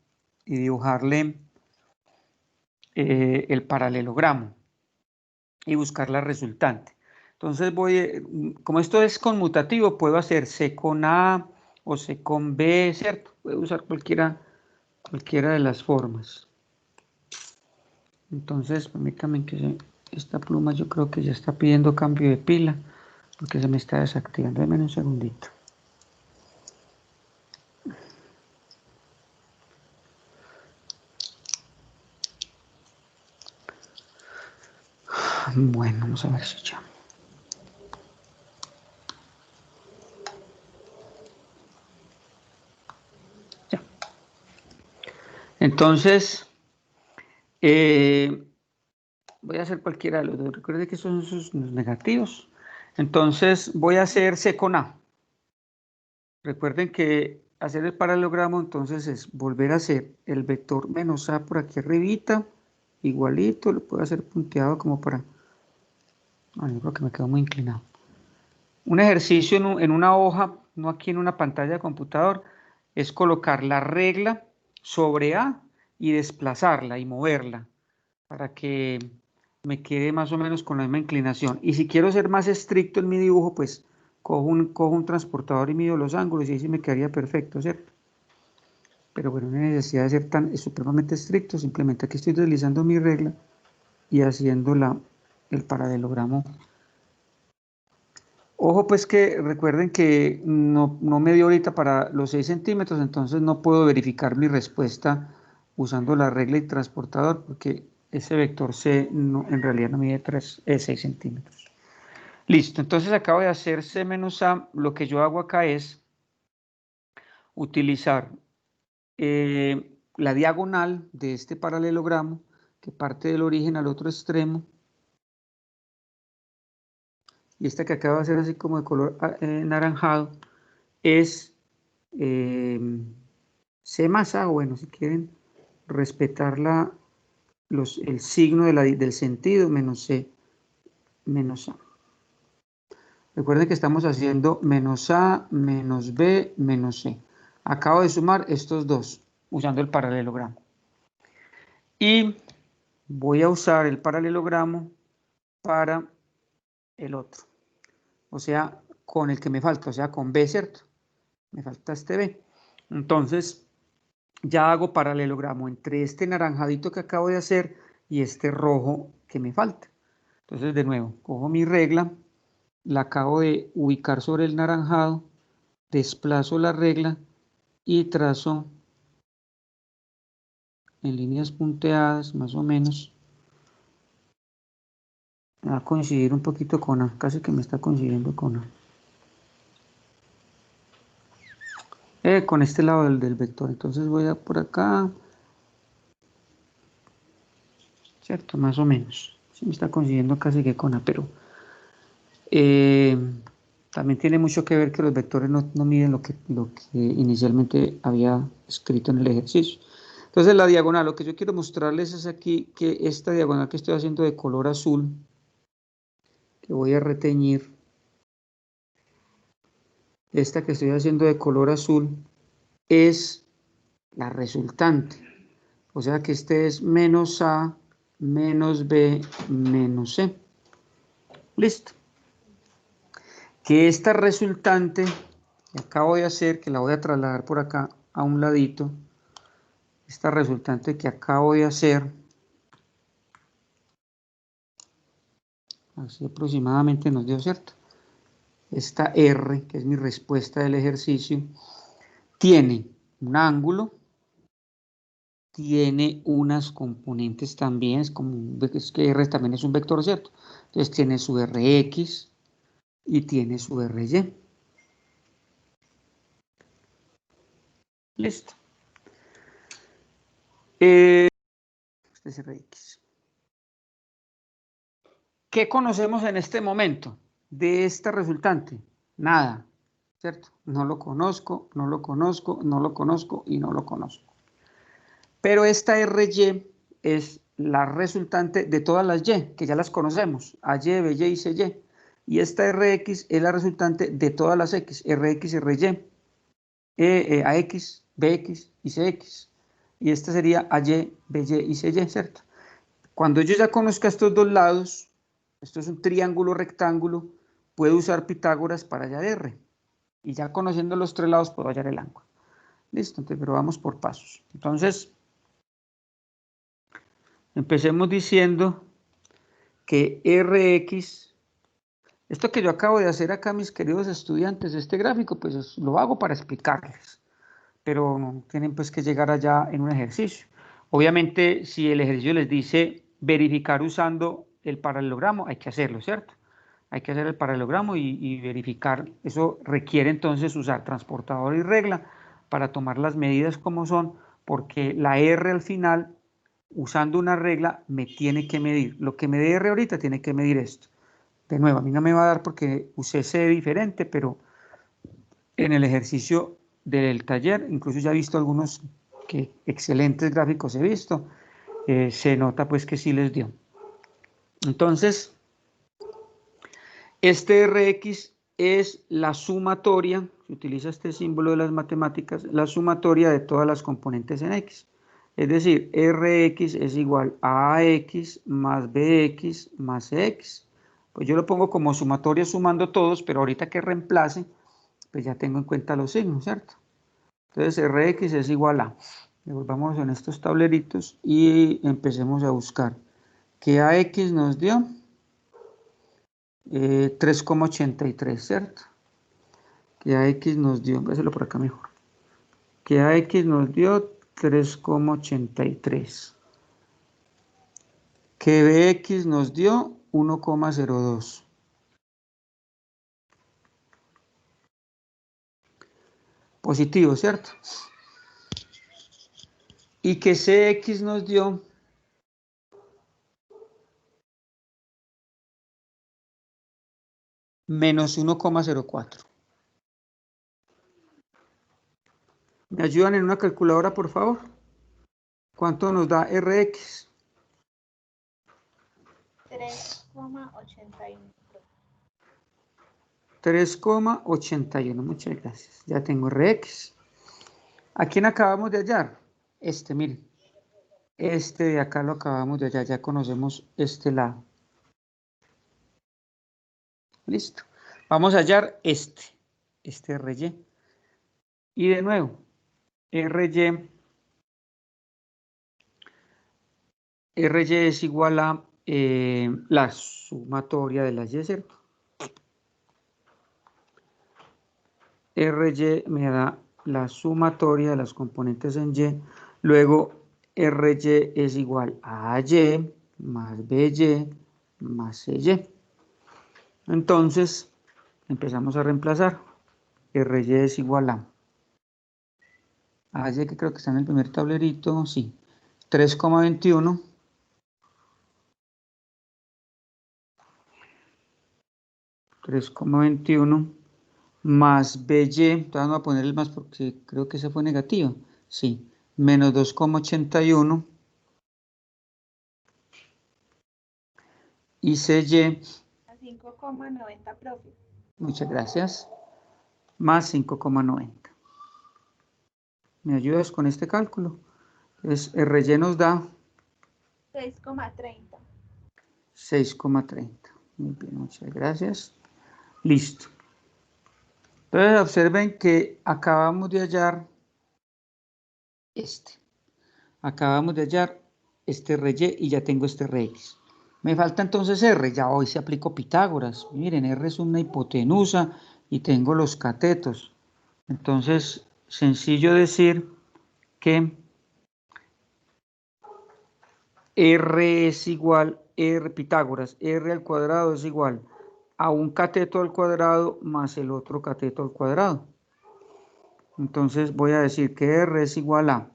Speaker 1: y dibujarle el paralelogramo y buscar la resultante. Entonces como esto es conmutativo, puedo hacer C con A o C con B, ¿cierto? Puedo usar cualquiera de las formas. Entonces, permítame que esta pluma yo creo que ya está pidiendo cambio de pila porque se me está desactivando. Deme un segundito. Bueno, vamos a ver si ya. Ya. Entonces, voy a hacer cualquiera de los dos. Recuerde que son sus negativos. Entonces, voy a hacer C con A. Recuerden que hacer el paralelogramo, entonces, es volver a hacer el vector menos A por aquí arribita, igualito, lo puedo hacer punteado como para... yo creo que me quedo muy inclinado. Un ejercicio en una hoja, no aquí en una pantalla de computador, es colocar la regla sobre A y desplazarla y moverla para que me quede más o menos con la misma inclinación. Y si quiero ser más estricto en mi dibujo, pues cojo un transportador y mido los ángulos y ahí sí me quedaría perfecto, ¿cierto? Pero bueno, no hay necesidad de ser tan supremamente estricto, simplemente aquí estoy deslizando mi regla y haciendo el paralelogramo. Ojo pues que recuerden que no me dio ahorita para los 6 centímetros, entonces no puedo verificar mi respuesta usando la regla y transportador porque ese vector C en realidad no mide 6 centímetros. Listo, entonces acabo de hacer C menos A. Lo que yo hago acá es utilizar la diagonal de este paralelogramo que parte del origen al otro extremo. Y esta que acabo de hacer así como de color naranjado es C más A, bueno, si quieren respetar el signo del sentido, menos C, menos A. Recuerden que estamos haciendo menos A, menos B, menos C. Acabo de sumar estos dos usando el paralelogramo. Y voy a usar el paralelogramo para el otro. O sea, con el que me falta, o sea, con B, ¿cierto? Me falta este B. Entonces, ya hago paralelogramo entre este naranjadito que acabo de hacer y este rojo que me falta. Entonces, de nuevo, cojo mi regla, la acabo de ubicar sobre el naranjado, desplazo la regla y trazo en líneas punteadas, más o menos. Me va a coincidir un poquito con A, casi que me está coincidiendo con A. Con este lado del vector, entonces voy a por acá. ¿cierto? Más o menos. Sí me está consiguiendo casi que con A, pero también tiene mucho que ver que los vectores no miden lo que inicialmente había escrito en el ejercicio. Entonces la diagonal, lo que yo quiero mostrarles es aquí que esta diagonal que estoy haciendo de color azul, que voy a reteñir, esta que estoy haciendo de color azul, es la resultante. O sea que este es menos A, menos B, menos C. Listo. Que esta resultante que acabo de hacer, que la voy a trasladar por acá a un ladito, esta resultante que acabo de hacer, así aproximadamente nos dio, ¿cierto? Esta R, que es mi respuesta del ejercicio, tiene un ángulo, tiene unas componentes también, es que R también es un vector, ¿cierto? Entonces tiene su Rx y tiene su Ry. Listo. Este es Rx. ¿Qué conocemos en este momento de esta resultante? Nada, ¿cierto? No lo conozco, no lo conozco, no lo conozco y no lo conozco. Pero esta Ry es la resultante de todas las Y, que ya las conocemos, AY, BY y CY. Y esta Rx es la resultante de todas las X, Rx, Ry, AX, BX y CX. Y esta sería AY, BY y CY, ¿cierto? Cuando yo ya conozca estos dos lados, esto es un triángulo rectángulo, puedo usar Pitágoras para hallar R. Y ya conociendo los tres lados puedo hallar el ángulo. Listo, entonces, pero vamos por pasos. Entonces, empecemos diciendo que Rx, esto que yo acabo de hacer acá, mis queridos estudiantes, este gráfico, pues lo hago para explicarles, pero tienen pues que llegar allá en un ejercicio. Obviamente, si el ejercicio les dice verificar usando el paralelogramo, hay que hacerlo, ¿cierto? Hay que hacer el paralelogramo y verificar. Eso requiere entonces usar transportador y regla para tomar las medidas como son, porque la R al final, usando una regla, me tiene que medir. Lo que me dé R ahorita tiene que medir esto. De nuevo, a mí no me va a dar porque usé C diferente, pero en el ejercicio del taller, incluso ya he visto algunos que excelentes gráficos he visto, se nota pues que sí les dio. Entonces, este Rx es la sumatoria, se utiliza este símbolo de las matemáticas, la sumatoria de todas las componentes en X. Es decir, Rx es igual a AX más BX más CX. Pues yo lo pongo como sumatoria sumando todos, pero ahorita que reemplace, pues ya tengo en cuenta los signos, ¿cierto? Entonces Rx es igual a, devolvamos en estos tableritos y empecemos a buscar. ¿Qué AX nos dio? 3,83, ¿cierto? Que AX nos dio, voy a hacerlo por acá mejor, que AX nos dio 3,83, que BX nos dio 1,02. Positivo, ¿cierto? Y que CX nos dio menos 1,04. ¿Me ayudan en una calculadora, por favor? ¿Cuánto nos da Rx?
Speaker 2: 3,81.
Speaker 1: 3,81, muchas gracias. Ya tengo Rx. ¿A quién acabamos de hallar? Este, miren. Este de acá lo acabamos de hallar, ya conocemos este lado. Listo. Vamos a hallar este Ry. Y de nuevo, Ry es igual a la sumatoria de las Y, ¿cierto? Ry me da la sumatoria de las componentes en Y. Luego, Ry es igual a AY más BY más CY. Entonces, empezamos a reemplazar. Ry es igual a AY, que creo que está en el primer tablerito, sí, 3,21 3,21 más BY, entonces vamos a poner el más porque creo que esa fue negativa, sí, menos 2,81 y CY,
Speaker 2: 5,90, profe.
Speaker 1: muchas gracias, más 5,90. ¿Me ayudas con este cálculo? Entonces, RY nos da
Speaker 2: 6,30.
Speaker 1: 6,30. Muy bien, muchas gracias. Listo. Entonces, observen que acabamos de hallar este. Acabamos de hallar este RY y ya tengo este RX. Me falta entonces R, ya hoy se aplicó Pitágoras. Miren, R es una hipotenusa y tengo los catetos. Entonces, sencillo decir que R es igual, R Pitágoras, R al cuadrado es igual a un cateto al cuadrado más el otro cateto al cuadrado. Entonces voy a decir que R es igual a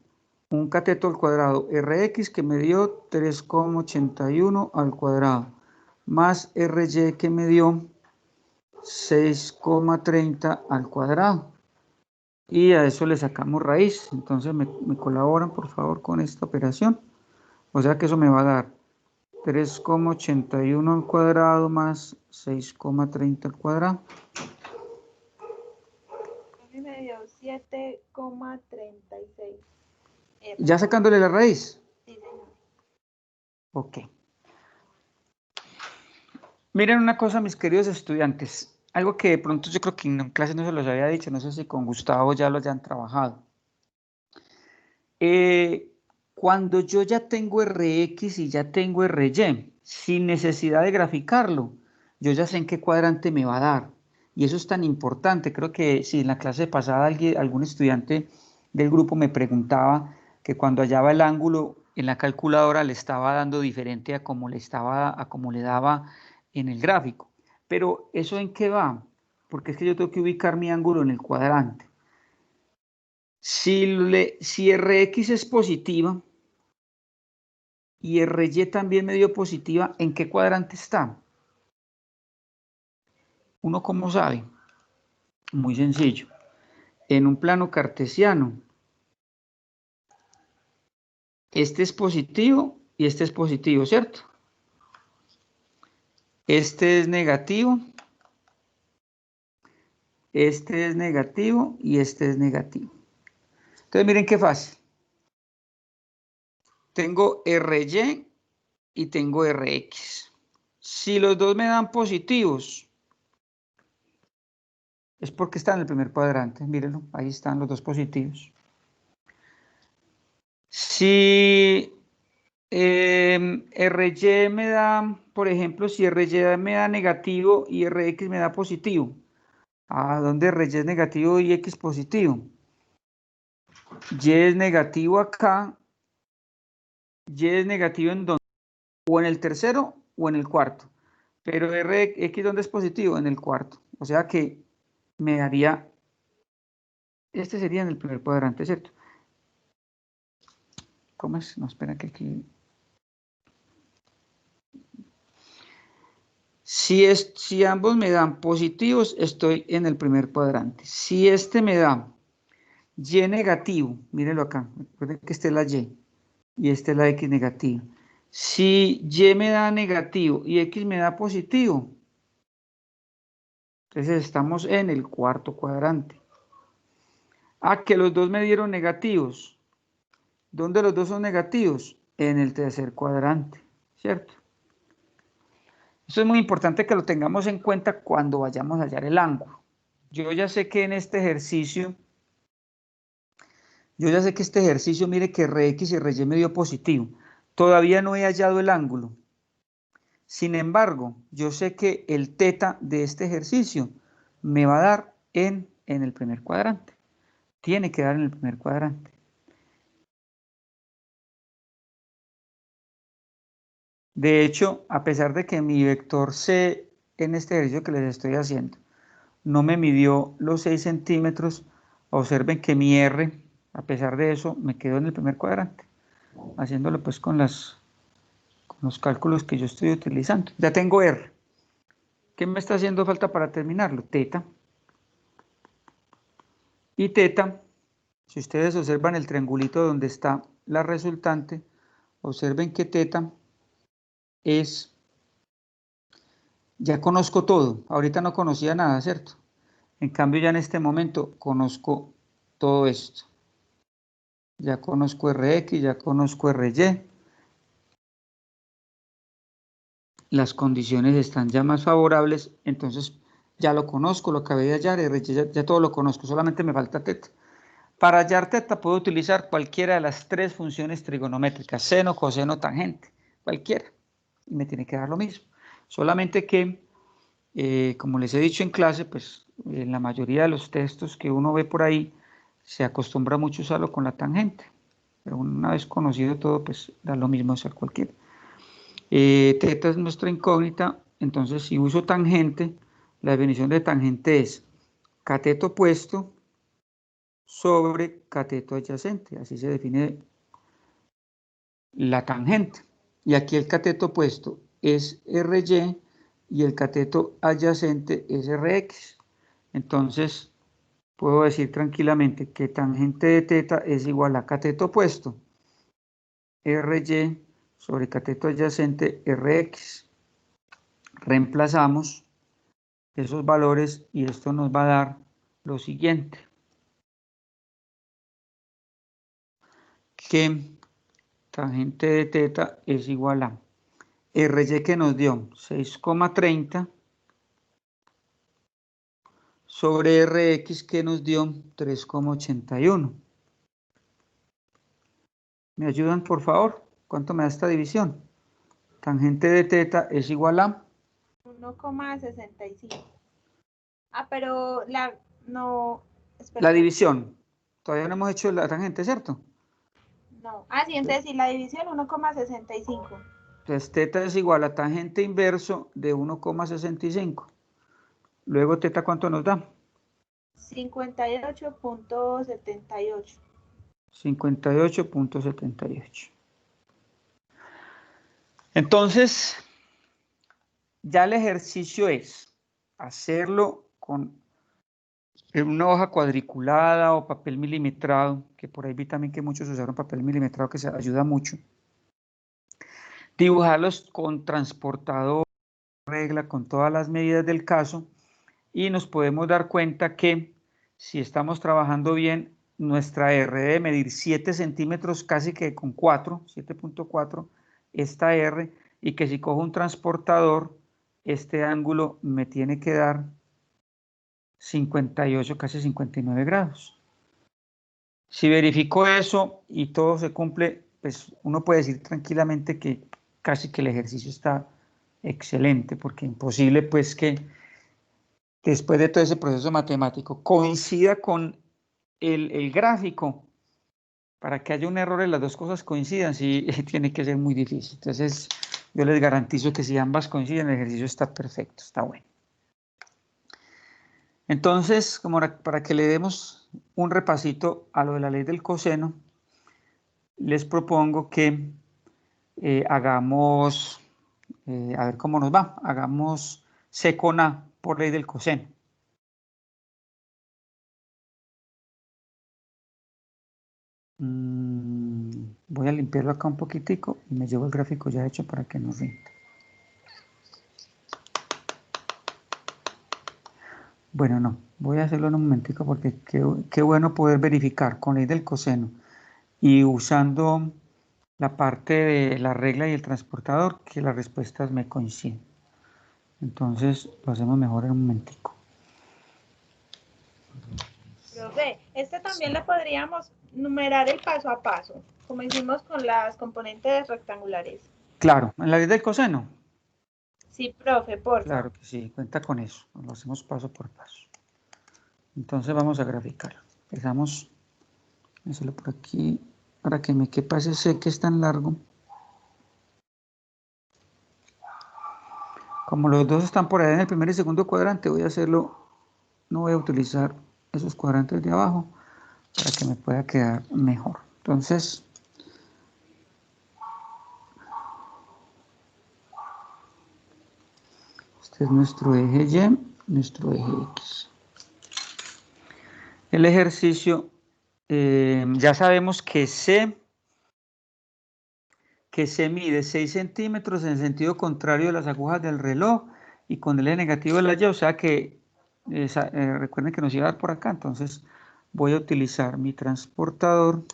Speaker 1: un cateto al cuadrado Rx que me dio 3,81 al cuadrado más RY que me dio 6,30 al cuadrado. Y a eso le sacamos raíz. Entonces me colaboran por favor con esta operación. O sea que eso me va a dar 3,81 al cuadrado más 6,30 al cuadrado.
Speaker 2: Me dio 7,36.
Speaker 1: ¿Ya sacándole la raíz?
Speaker 2: Sí, señor.
Speaker 1: Ok. Miren una cosa, mis queridos estudiantes. Algo que de pronto yo creo que en clase no se los había dicho, no sé si con Gustavo ya lo hayan trabajado. Cuando yo ya tengo Rx y ya tengo Ry, sin necesidad de graficarlo, yo ya sé en qué cuadrante me va a dar. Y eso es tan importante. Creo que si en la clase pasada algún estudiante del grupo me preguntaba que cuando hallaba el ángulo en la calculadora le estaba dando diferente a como le daba en el gráfico. Pero ¿eso en qué va? Porque es que yo tengo que ubicar mi ángulo en el cuadrante. Si Rx es positiva y Ry también me dio positiva, ¿en qué cuadrante está? ¿Uno cómo sabe? Muy sencillo. En un plano cartesiano, este es positivo y este es positivo, ¿cierto? Este es negativo, este es negativo y este es negativo. Entonces miren qué fácil. Tengo Ry y tengo Rx. Si los dos me dan positivos, es porque está en el primer cuadrante. Mírenlo, ahí están los dos positivos. Si Ry me da, por ejemplo, si Ry me da negativo y Rx me da positivo. ¿A dónde Ry es negativo y X positivo? Y es negativo acá. Y es negativo en dónde? O en el tercero o en el cuarto. Pero Rx, ¿dónde es positivo? En el cuarto. O sea que me daría, este sería en el primer cuadrante, ¿cierto? ¿Cómo es? No, espera que aquí... Si ambos me dan positivos, estoy en el primer cuadrante. Si este me da Y negativo, mírenlo acá, recuerden que esta es la y esta es la X negativa. Si Y me da negativo y X me da positivo, entonces estamos en el cuarto cuadrante. Que los dos me dieron negativos. ¿Dónde los dos son negativos? En el tercer cuadrante, ¿cierto? Eso es muy importante que lo tengamos en cuenta cuando vayamos a hallar el ángulo. Yo ya sé que en este ejercicio, mire que Rx y Ry me dio positivo. Todavía no he hallado el ángulo. Sin embargo, yo sé que el teta de este ejercicio me va a dar en el primer cuadrante. Tiene que dar en el primer cuadrante. De hecho, a pesar de que mi vector C en este ejercicio que les estoy haciendo no me midió los 6 centímetros, observen que mi R, a pesar de eso, me quedó en el primer cuadrante, haciéndolo pues con los cálculos que yo estoy utilizando. Ya tengo R. ¿Qué me está haciendo falta para terminarlo? Teta. Y teta, si ustedes observan el triangulito donde está la resultante, observen que teta es, ya conozco todo, ahorita no conocía nada, ¿cierto? En cambio ya en este momento conozco todo esto. Ya conozco Rx, ya conozco Ry. Las condiciones están ya más favorables, entonces ya lo conozco, lo acabé de hallar, Ry ya todo lo conozco, solamente me falta teta. Para hallar teta puedo utilizar cualquiera de las tres funciones trigonométricas, seno, coseno, tangente, cualquiera, y me tiene que dar lo mismo. Solamente que, como les he dicho en clase, pues en la mayoría de los textos que uno ve por ahí, se acostumbra mucho a usarlo con la tangente, pero una vez conocido todo, pues da lo mismo usar cualquiera. Teta es nuestra incógnita, entonces si uso tangente, la definición de tangente es cateto opuesto sobre cateto adyacente, así se define la tangente. Y aquí el cateto opuesto es Ry y el cateto adyacente es Rx. Entonces puedo decir tranquilamente que tangente de teta es igual a cateto opuesto Ry sobre cateto adyacente Rx. Reemplazamos esos valores y esto nos va a dar lo siguiente. Que tangente de teta es igual a Ry que nos dio 6,30 sobre Rx que nos dio 3,81. ¿Me ayudan, por favor? ¿Cuánto me da esta división? Tangente de teta es igual a
Speaker 2: 1,65. Ah, pero no,
Speaker 1: la
Speaker 2: espera.
Speaker 1: división. Todavía no hemos hecho la tangente, ¿cierto?
Speaker 2: No. Ah, sí, entonces sí, la división 1,65.
Speaker 1: Entonces teta es igual a tangente inverso de 1,65. Luego teta, ¿cuánto nos da?
Speaker 2: 58,78.
Speaker 1: 58,78. Entonces, ya el ejercicio es hacerlo con una hoja cuadriculada o papel milimetrado, que por ahí vi también que muchos usaron papel milimetrado, que se ayuda mucho. Dibujarlos con transportador, regla, con todas las medidas del caso, y nos podemos dar cuenta que si estamos trabajando bien, nuestra R debe medir 7 centímetros, casi que con 4, 7,4, esta R, y que si cojo un transportador, este ángulo me tiene que dar 58, casi 59 grados. Si verifico eso y todo se cumple, pues uno puede decir tranquilamente que casi que el ejercicio está excelente, porque imposible pues que después de todo ese proceso matemático coincida con el gráfico. Para que haya un error y las dos cosas coincidan, sí tiene que ser muy difícil. Entonces yo les garantizo que si ambas coinciden, el ejercicio está perfecto, está bueno. Entonces, como para que le demos un repasito a lo de la ley del coseno, les propongo que hagamos, a ver cómo nos va, hagamos C con A por ley del coseno. Voy a limpiarlo acá un poquitico y me llevo el gráfico ya hecho para que nos rinda. Bueno, no, voy a hacerlo en un momentico porque qué bueno poder verificar con ley del coseno y usando la parte de la regla y el transportador que las respuestas me coinciden. Entonces lo hacemos mejor en un momentico.
Speaker 2: Profe, este también le podríamos numerar el paso a paso, como hicimos con las componentes rectangulares.
Speaker 1: Claro, en la ley del coseno.
Speaker 2: Sí, profe, porfa.
Speaker 1: Claro que sí, cuenta con eso. Lo hacemos paso por paso. Entonces vamos a graficar. Empezamos a hacerlo por aquí para que me quepa ese C que es tan largo. Como los dos están por ahí en el primer y segundo cuadrante, voy a hacerlo, no voy a utilizar esos cuadrantes de abajo para que me pueda quedar mejor. Entonces, Este es nuestro eje Y, nuestro eje X. El ejercicio, ya sabemos que C mide 6 centímetros en el sentido contrario de las agujas del reloj y con el eje negativo de la Y, o sea que recuerden que nos iba a dar por acá, entonces voy a utilizar mi transportador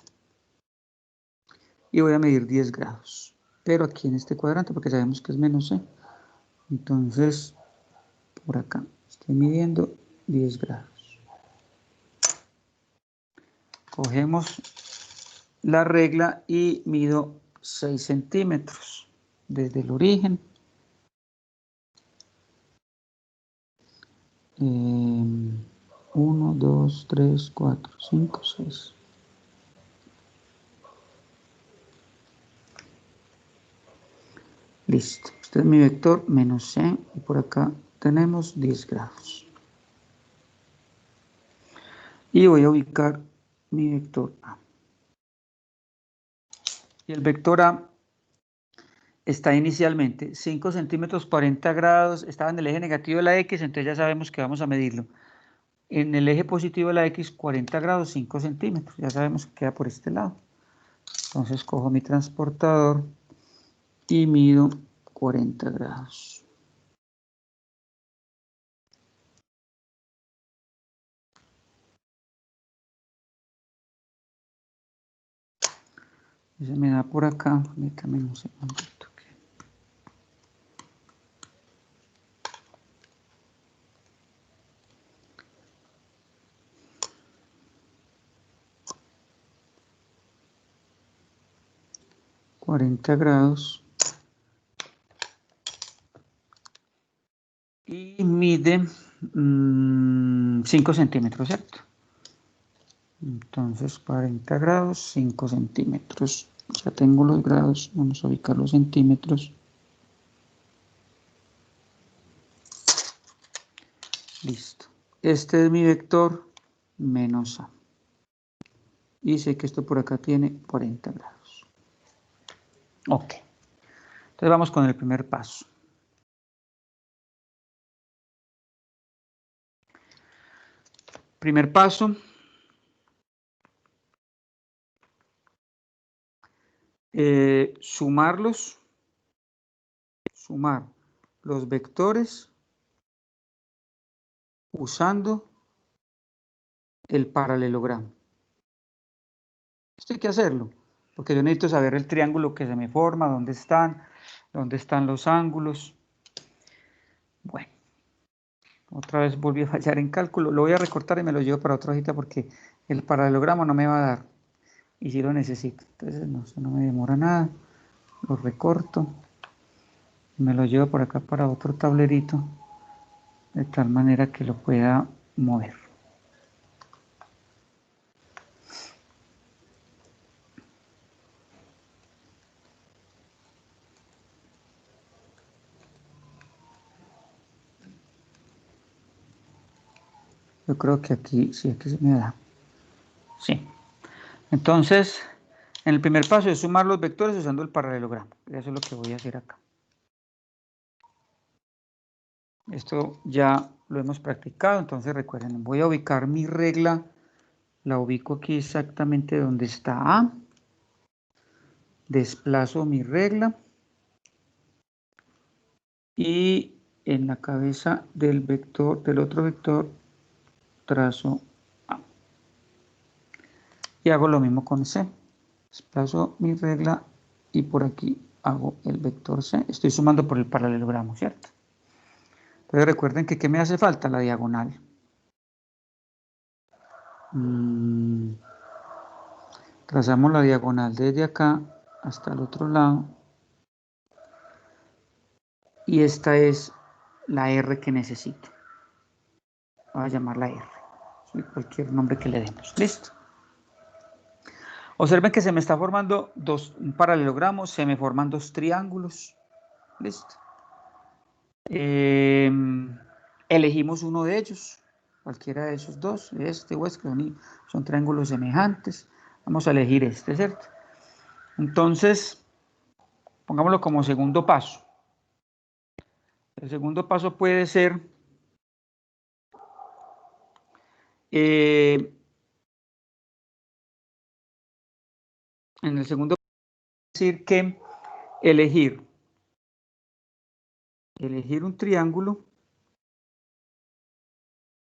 Speaker 1: y voy a medir 10 grados, pero aquí en este cuadrante porque sabemos que es menos C, entonces por acá estoy midiendo 10 grados. Cogemos la regla y mido 6 centímetros desde el origen. 1, 2, 3, 4, 5, 6. Listo. Este es mi vector menos C y por acá tenemos 10 grados. Y voy a ubicar mi vector A. Y el vector A está inicialmente 5 centímetros 40 grados, estaba en el eje negativo de la X, entonces ya sabemos que vamos a medirlo. En el eje positivo de la X, 40 grados, 5 centímetros, ya sabemos que queda por este lado. Entonces cojo mi transportador y mido 40 grados. Y se me da por acá, permítame un segundito. 40 grados y mide 5 centímetros, ¿cierto? Entonces 40 grados, 5 centímetros. Ya tengo los grados, vamos a ubicar los centímetros. Listo. Este es mi vector menos A. Y sé que esto por acá tiene 40 grados. Ok. Entonces vamos con el primer paso. Primer paso. Sumar los vectores usando el paralelogramo. Esto hay que hacerlo, porque yo necesito saber el triángulo que se me forma, dónde están los ángulos. Bueno, otra vez volví a fallar en cálculo. Lo voy a recortar y me lo llevo para otra hojita porque el paralelogramo no me va a dar. Y si lo necesito. Entonces no me demora nada. Lo recorto. Y me lo llevo por acá para otro tablerito. De tal manera que lo pueda mover. Yo creo que aquí, sí, aquí se me da. Sí. Entonces, en el primer paso es sumar los vectores usando el paralelogramo. Eso es lo que voy a hacer acá. Esto ya lo hemos practicado, entonces recuerden, voy a ubicar mi regla. La ubico aquí exactamente donde está A. Desplazo mi regla. Y en la cabeza del vector, del otro vector, trazo A. Y hago lo mismo con C. Desplazo mi regla y por aquí hago el vector C. Estoy sumando por el paralelogramo, ¿cierto? Entonces recuerden que ¿qué me hace falta? La diagonal. Trazamos la diagonal desde acá hasta el otro lado. Y esta es la R que necesito. Voy a llamarla R. Cualquier nombre que le demos. Listo. Observen que se me está formando un paralelogramo, se me forman dos triángulos. Listo. Elegimos uno de ellos, cualquiera de esos dos, este o este, son triángulos semejantes. Vamos a elegir este, ¿cierto? Entonces, pongámoslo como segundo paso. El segundo paso puede ser en el segundo decir que elegir un triángulo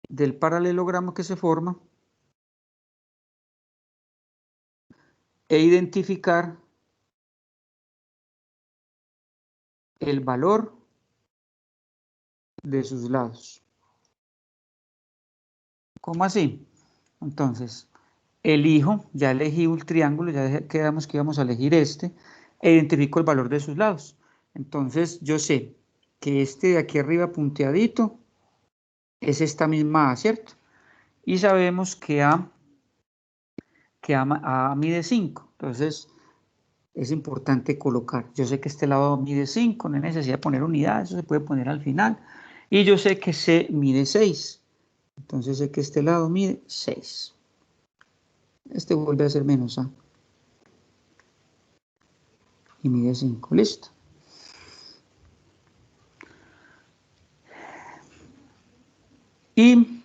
Speaker 1: del paralelogramo que se forma e identificar el valor de sus lados. ¿Cómo así? Entonces, elijo, ya elegí un triángulo, ya quedamos que íbamos a elegir este, e identifico el valor de sus lados. Entonces, yo sé que este de aquí arriba punteadito es esta misma A, ¿cierto? Y sabemos que A mide 5. Entonces, es importante colocar. Yo sé que este lado mide 5, no hay necesidad de poner unidades, eso se puede poner al final. Y yo sé que C mide 6. Entonces sé que este lado mide 6. Este vuelve a ser menos A. Y mide 5. Listo. Y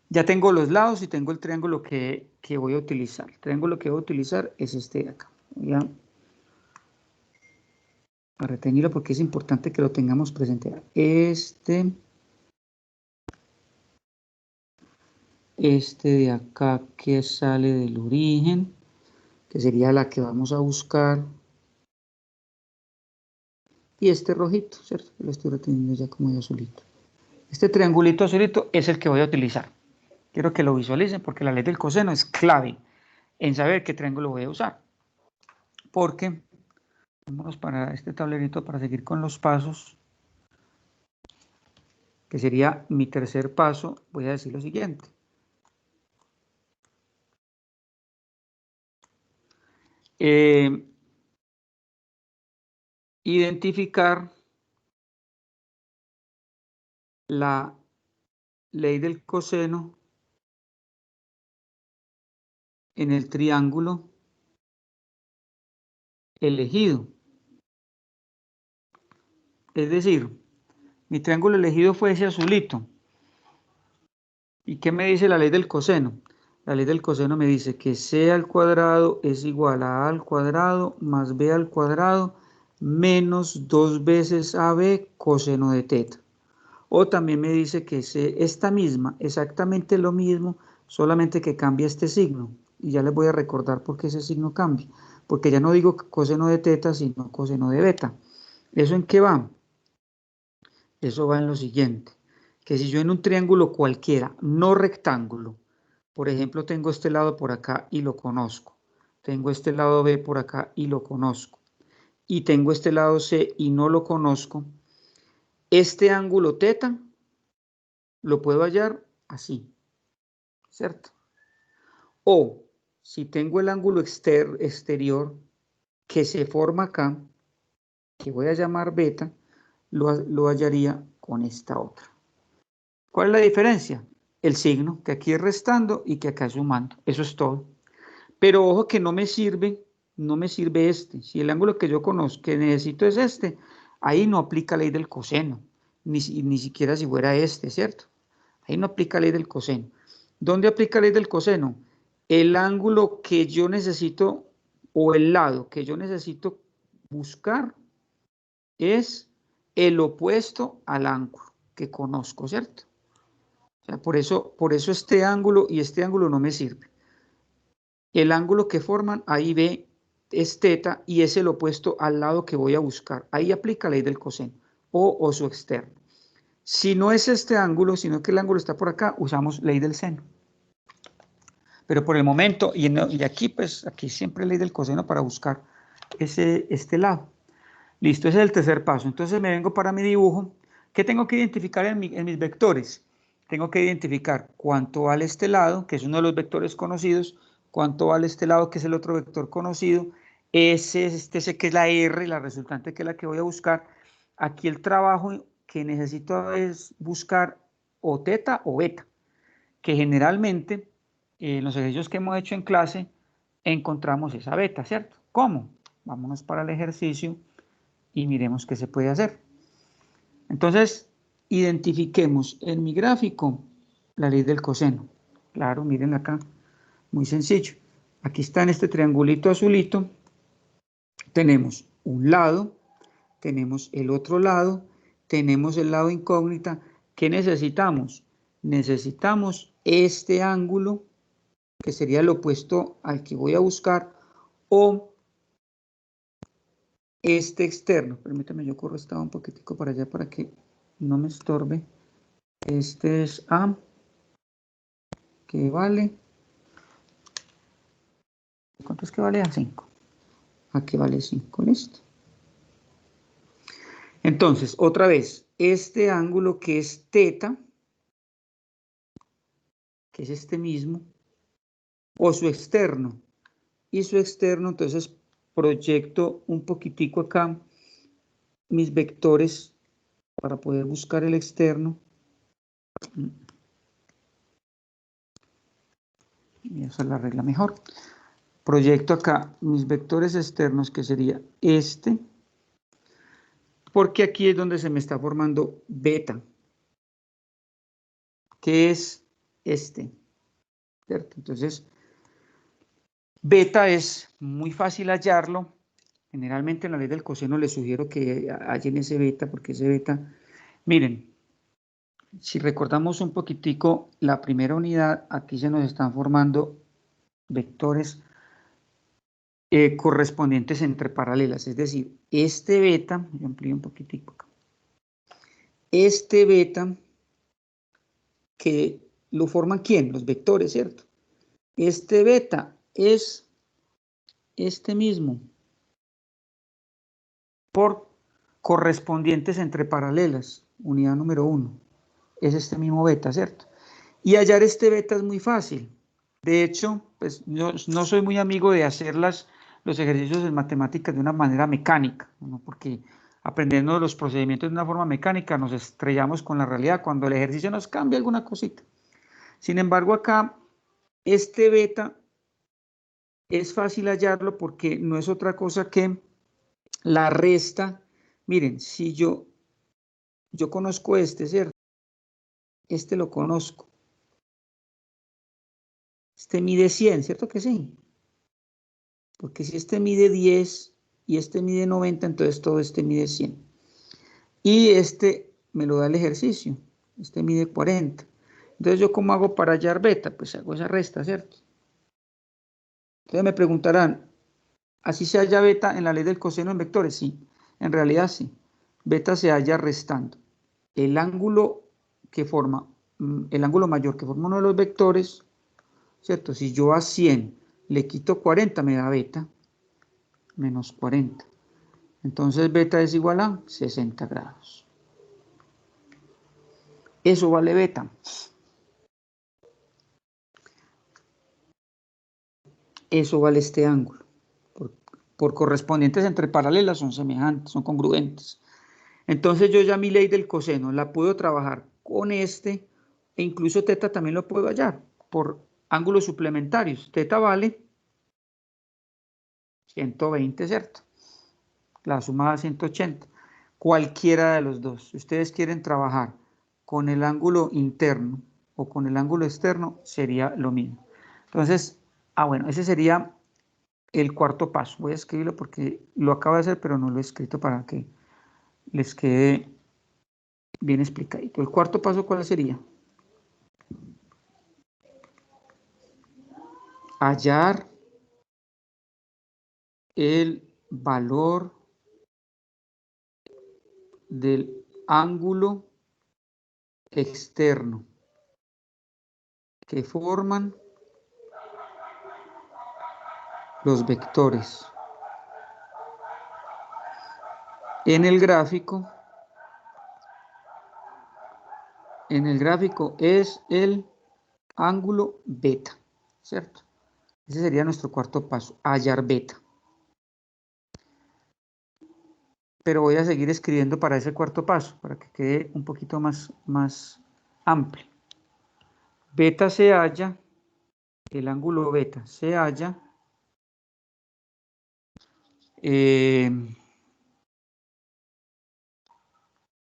Speaker 1: ya tengo los lados y tengo el triángulo que voy a utilizar. El triángulo que voy a utilizar es este de acá. Voy a retenerlo porque es importante que lo tengamos presente. Este de acá que sale del origen, que sería la que vamos a buscar. Y este rojito, ¿cierto? Lo estoy reteniendo ya como de azulito. Este triangulito azulito es el que voy a utilizar. Quiero que lo visualicen porque la ley del coseno es clave en saber qué triángulo voy a usar. Porque, vámonos para este tablerito para seguir con los pasos, que sería mi tercer paso, voy a decir lo siguiente. Identificar la ley del coseno en el triángulo elegido. Es decir, mi triángulo elegido fue ese azulito. ¿Y qué me dice la ley del coseno? La ley del coseno me dice que c al cuadrado es igual a a al cuadrado más b al cuadrado menos 2 veces ab coseno de teta. O también me dice que c esta misma, exactamente lo mismo, solamente que cambia este signo. Y ya les voy a recordar por qué ese signo cambia. Porque ya no digo coseno de teta, sino coseno de beta. ¿Eso en qué va? Eso va en lo siguiente. Que si yo en un triángulo cualquiera, no rectángulo, por ejemplo, tengo este lado por acá y lo conozco, tengo este lado B por acá y lo conozco, y tengo este lado C y no lo conozco, este ángulo teta lo puedo hallar así, ¿cierto? O si tengo el ángulo exterior que se forma acá, que voy a llamar beta, lo hallaría con esta otra. ¿Cuál es la diferencia? El signo, que aquí es restando y que acá es sumando. Eso es todo. Pero ojo que no me sirve este. Si el ángulo que yo conozco, que necesito es este, ahí no aplica ley del coseno, ni siquiera si fuera este, ¿cierto? Ahí no aplica ley del coseno. ¿Dónde aplica ley del coseno? El ángulo que yo necesito o el lado que yo necesito buscar es el opuesto al ángulo que conozco, ¿cierto? O sea, por eso este ángulo y este ángulo no me sirve. El ángulo que forman, ahí B es teta y es el opuesto al lado que voy a buscar. Ahí aplica la ley del coseno o su externo. Si no es este ángulo, sino que el ángulo está por acá, usamos ley del seno. Pero por el momento, y aquí pues, aquí siempre ley del coseno para buscar este lado. Listo, ese es el tercer paso. Entonces me vengo para mi dibujo. ¿Qué tengo que identificar en mis vectores? Tengo que identificar cuánto vale este lado, que es uno de los vectores conocidos, cuánto vale este lado, que es el otro vector conocido, sé que es la R, la resultante que es la que voy a buscar. Aquí el trabajo que necesito es buscar o teta o beta, que generalmente en los ejercicios que hemos hecho en clase encontramos esa beta, ¿cierto? ¿Cómo? Vámonos para el ejercicio y miremos qué se puede hacer. Entonces, identifiquemos en mi gráfico la ley del coseno. Claro, miren acá, muy sencillo. Aquí está en este triangulito azulito, tenemos un lado, tenemos el otro lado, tenemos el lado incógnita. ¿Qué necesitamos? Necesitamos este ángulo, que sería el opuesto al que voy a buscar, o este externo. Permítame, yo corro esta un poquitico para allá para que no me estorbe. Este es A, que vale. ¿Cuánto es que vale A? 5. Aquí vale 5, listo. Entonces, otra vez, este ángulo que es teta, que es este mismo, o su externo, y su externo, entonces proyecto un poquitico acá mis vectores para poder buscar el externo. Y esa es la regla mejor. Proyecto acá mis vectores externos, que sería este, porque aquí es donde se me está formando beta, que es este, ¿cierto? Entonces, beta es muy fácil hallarlo. Generalmente en la ley del coseno les sugiero que hallen ese beta, porque ese beta, miren, si recordamos un poquitico la primera unidad, aquí se nos están formando vectores correspondientes entre paralelas, es decir, este beta, yo amplío un poquitico acá, este beta, que lo forman ¿quién? Los vectores, ¿cierto? Este beta es este mismo, por correspondientes entre paralelas, unidad número 1, es este mismo beta, ¿cierto? Y hallar este beta es muy fácil. De hecho, pues yo no soy muy amigo de hacer los ejercicios en matemáticas de una manera mecánica, ¿no? Porque aprendiendo los procedimientos de una forma mecánica nos estrellamos con la realidad cuando el ejercicio nos cambia alguna cosita. Sin embargo, acá, este beta es fácil hallarlo porque no es otra cosa que la resta. Miren, si yo conozco este, ¿cierto? Este lo conozco. Este mide 100, ¿cierto que sí? Porque si este mide 10 y este mide 90, entonces todo este mide 100. Y este me lo da el ejercicio. Este mide 40. Entonces, ¿yo cómo hago para hallar beta? Pues hago esa resta, ¿cierto? Entonces me preguntarán, ¿así se halla beta en la ley del coseno en vectores? Sí, en realidad sí. Beta se halla restando el ángulo que forma, el ángulo mayor que forma uno de los vectores, ¿cierto? Si yo a 100 le quito 40, me da beta, menos 40. Entonces beta es igual a 60 grados. Eso vale beta. Eso vale este ángulo. Por correspondientes entre paralelas son semejantes, son congruentes. Entonces yo ya mi ley del coseno la puedo trabajar con este, e incluso teta también lo puedo hallar por ángulos suplementarios. Teta vale 120, ¿cierto? La suma da 180. Cualquiera de los dos. Si ustedes quieren trabajar con el ángulo interno o con el ángulo externo, sería lo mismo. Entonces, bueno, ese sería el cuarto paso. Voy a escribirlo porque lo acabo de hacer, pero no lo he escrito para que les quede bien explicadito. El cuarto paso, ¿cuál sería? Hallar el valor del ángulo externo que forman los vectores. En el gráfico es el ángulo beta, ¿cierto? Ese sería nuestro cuarto paso, hallar beta. Pero voy a seguir escribiendo para ese cuarto paso, para que quede un poquito más amplio. Beta se halla, el ángulo beta se halla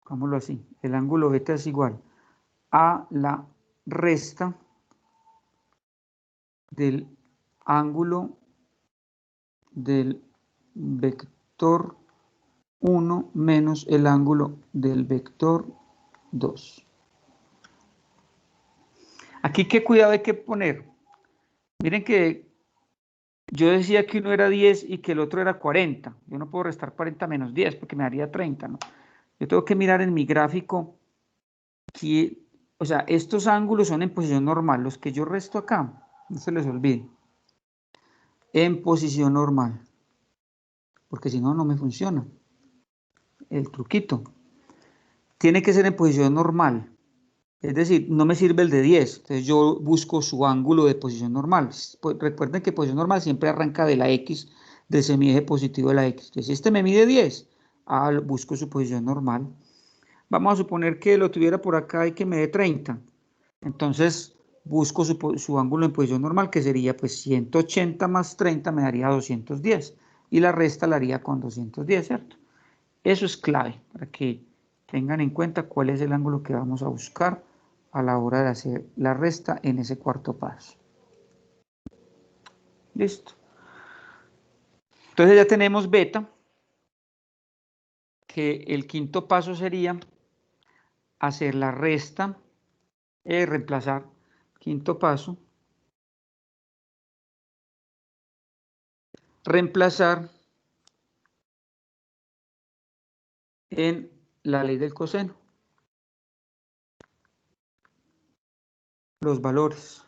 Speaker 1: Hagámoslo así. El ángulo beta es igual a la resta del ángulo del vector 1 menos el ángulo del vector 2. Aquí, ¿qué cuidado hay que poner? Miren que yo decía que uno era 10 y que el otro era 40. Yo no puedo restar 40 menos 10 porque me daría 30, ¿no? Yo tengo que mirar en mi gráfico que, o sea, estos ángulos son en posición normal. Los que yo resto acá, no se les olvide. En posición normal. Porque si no, no me funciona. El truquito. Tiene que ser en posición normal. Es decir, no me sirve el de 10. Entonces yo busco su ángulo de posición normal. Pues recuerden que posición normal siempre arranca de la X, del semieje positivo de la X. Entonces si este me mide 10, busco su posición normal. Vamos a suponer que lo tuviera por acá y que me dé 30. Entonces busco su ángulo en posición normal, que sería pues 180 más 30 me daría 210. Y la resta la haría con 210, ¿cierto? Eso es clave para que tengan en cuenta cuál es el ángulo que vamos a buscar a la hora de hacer la resta en ese cuarto paso. Listo. Entonces ya tenemos beta, que el quinto paso sería hacer la resta, reemplazar, quinto paso, reemplazar en la ley del coseno los valores.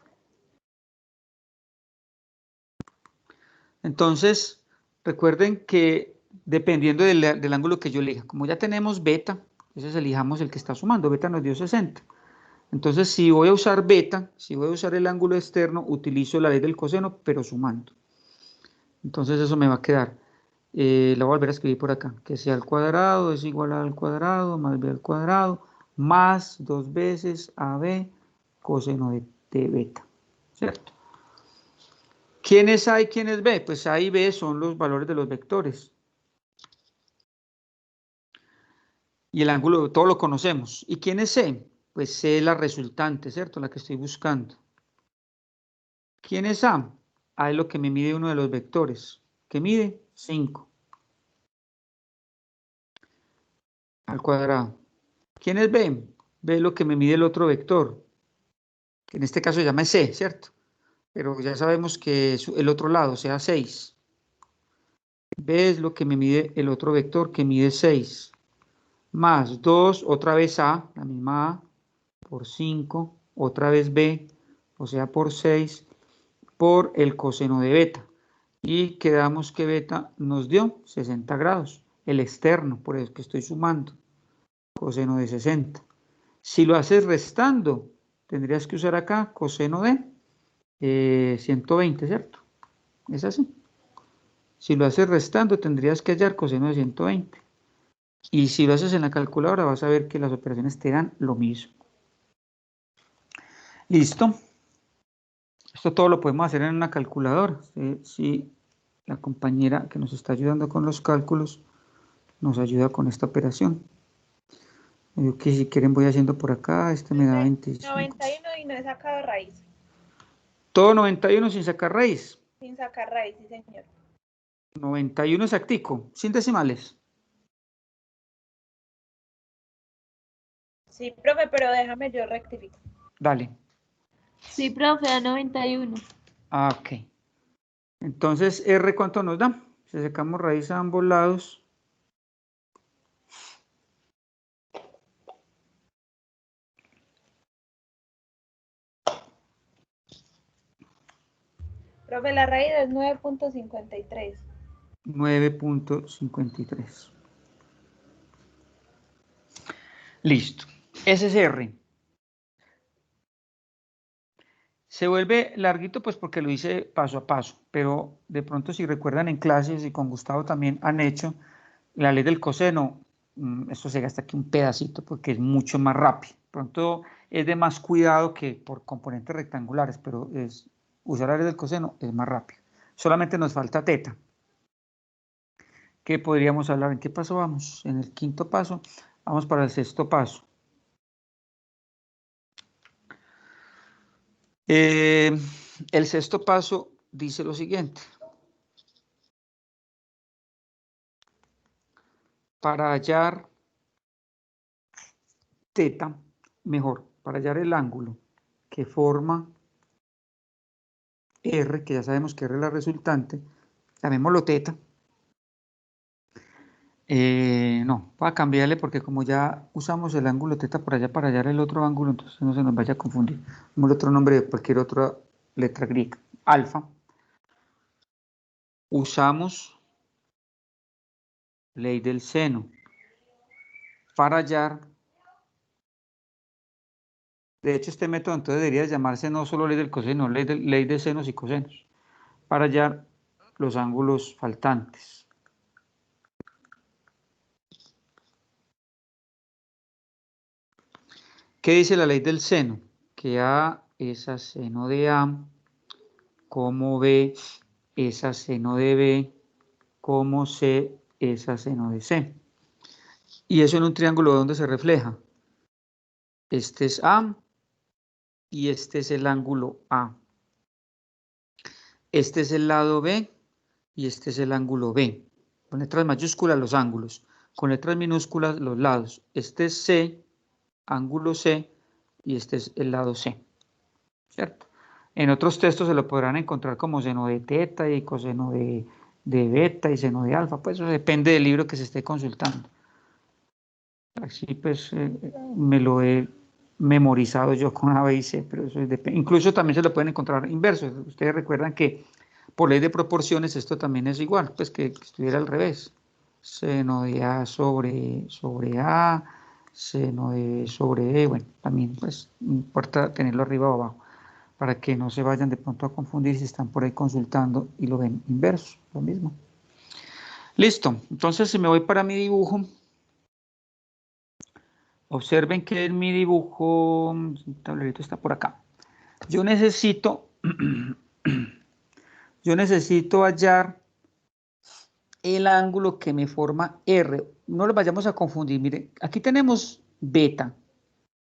Speaker 1: Entonces, recuerden que dependiendo del ángulo que yo elija, como ya tenemos beta, entonces elijamos el que está sumando. Beta nos dio 60. Entonces, si voy a usar beta, si voy a usar el ángulo externo, utilizo la ley del coseno, pero sumando. Entonces, eso me va a quedar. Lo voy a volver a escribir por acá. Que sea al cuadrado es igual a al cuadrado más b al cuadrado más 2 veces AB coseno de beta. ¿Cierto? ¿Quién es A y quién es B? Pues A y B son los valores de los vectores. Y el ángulo, todo lo conocemos. ¿Y quién es C? Pues C es la resultante, ¿cierto? La que estoy buscando. ¿Quién es A? A es lo que me mide uno de los vectores. ¿Qué mide? 5. Al cuadrado. ¿Quién es B? B es lo que me mide el otro vector. Que en este caso se llama C, ¿cierto? Pero ya sabemos que el otro lado, sea 6. B es lo que me mide el otro vector, que mide 6. Más 2, otra vez A, la misma A, por 5, otra vez B, o sea, por 6, por el coseno de beta. Y quedamos que beta nos dio 60 grados, el externo, por eso que estoy sumando, coseno de 60. Si lo haces restando, tendrías que usar acá coseno de 120, ¿cierto? Es así. Si lo haces restando, tendrías que hallar coseno de 120. Y si lo haces en la calculadora, vas a ver que las operaciones te dan lo mismo. Listo. Esto todo lo podemos hacer en una calculadora. Si la compañera que nos está ayudando con los cálculos nos ayuda con esta operación. Yo que si quieren voy haciendo por acá. Este me da 25.
Speaker 2: 91 y no he sacado raíz.
Speaker 1: Todo 91 sin sacar raíz.
Speaker 2: Sin sacar raíz, sí, señor.
Speaker 1: 91 exactico, sin decimales.
Speaker 2: Sí, profe, pero déjame yo rectifico.
Speaker 1: Dale.
Speaker 4: Sí, profe, a 91.
Speaker 1: Ah, ok. Entonces, R, ¿cuánto nos da? Si sacamos raíz a ambos lados.
Speaker 2: Profe, la raíz es 9.53.
Speaker 1: 9.53. Listo. Ese es R. Se vuelve larguito pues porque lo hice paso a paso, pero de pronto si recuerdan en clases y con Gustavo también han hecho la ley del coseno, esto se gasta aquí un pedacito porque es mucho más rápido. De pronto es de más cuidado que por componentes rectangulares, pero usar la ley del coseno es más rápido. Solamente nos falta teta. ¿Qué podríamos hablar? ¿En qué paso vamos? En el quinto paso. Vamos para el sexto paso. El sexto paso dice lo siguiente. Para hallar teta, mejor, para hallar el ángulo que forma R, que ya sabemos que R es la resultante, llamémoslo teta. No, voy a cambiarle porque como ya usamos el ángulo teta por allá para hallar el otro ángulo, entonces no se nos vaya a confundir. Como el otro nombre de cualquier otra letra griega. Alfa. Usamos ley del seno para hallar. De hecho, este método entonces debería llamarse no solo ley del coseno, ley de senos y cosenos, para hallar los ángulos faltantes. ¿Qué dice la ley del seno? Que A es a seno de A, como B es a seno de B, como C es a seno de C. Y eso en un triángulo, ¿dónde se refleja? Este es A y este es el ángulo A. Este es el lado B y este es el ángulo B. Con letras mayúsculas los ángulos, con letras minúsculas los lados. Este es C, ángulo C, y este es el lado C, ¿cierto? En otros textos se lo podrán encontrar como seno de teta y coseno de beta y seno de alfa, pues eso depende del libro que se esté consultando. Así pues me lo he memorizado yo con A, B y C, pero eso incluso también se lo pueden encontrar inverso. Ustedes recuerdan que por ley de proporciones esto también es igual, pues que estuviera al revés. Seno de A sobre A, seno de B sobre E, bueno, también pues no importa tenerlo arriba o abajo, para que no se vayan de pronto a confundir si están por ahí consultando y lo ven inverso, lo mismo. Listo, entonces si me voy para mi dibujo, observen que en mi dibujo, el tablerito está por acá. Yo necesito hallar el ángulo que me forma R. No lo vayamos a confundir. Miren, aquí tenemos beta,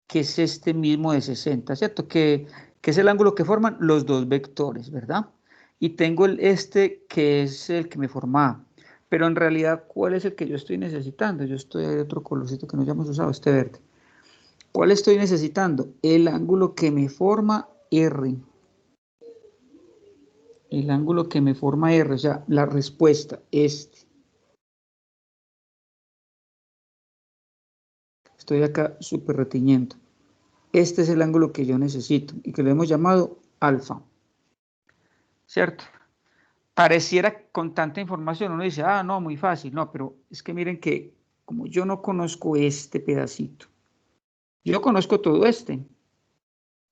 Speaker 1: que es este mismo de 60, ¿cierto? Que es el ángulo que forman los dos vectores, ¿verdad? Y tengo este que es el que me forma A. Pero en realidad, ¿cuál es el que yo estoy necesitando? Yo estoy de otro colorcito que no hayamos usado, este verde. ¿Cuál estoy necesitando? El ángulo que me forma R. El ángulo que me forma R, o sea, la respuesta, este. Estoy acá súper retiñendo. Este es el ángulo que yo necesito y que lo hemos llamado alfa. ¿Cierto? Pareciera con tanta información, uno dice, ah, no, muy fácil. No, pero es que miren que como yo no conozco este pedacito, yo conozco todo este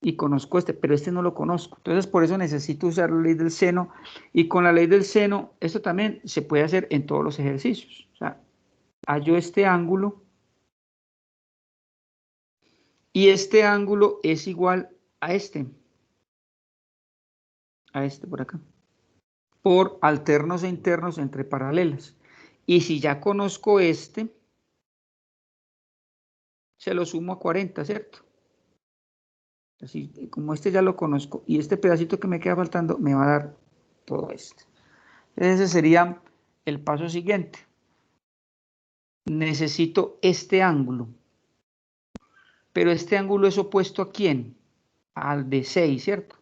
Speaker 1: y conozco este, pero este no lo conozco. Entonces, por eso necesito usar la ley del seno y con la ley del seno, esto también se puede hacer en todos los ejercicios. O sea, hallo este ángulo y este ángulo es igual a este por acá, por alternos e internos entre paralelas. Y si ya conozco este, se lo sumo a 40, ¿cierto? Así, como este ya lo conozco y este pedacito que me queda faltando me va a dar todo esto. Ese sería el paso siguiente. Necesito este ángulo, pero este ángulo es opuesto ¿a quién? Al de 6, ¿cierto?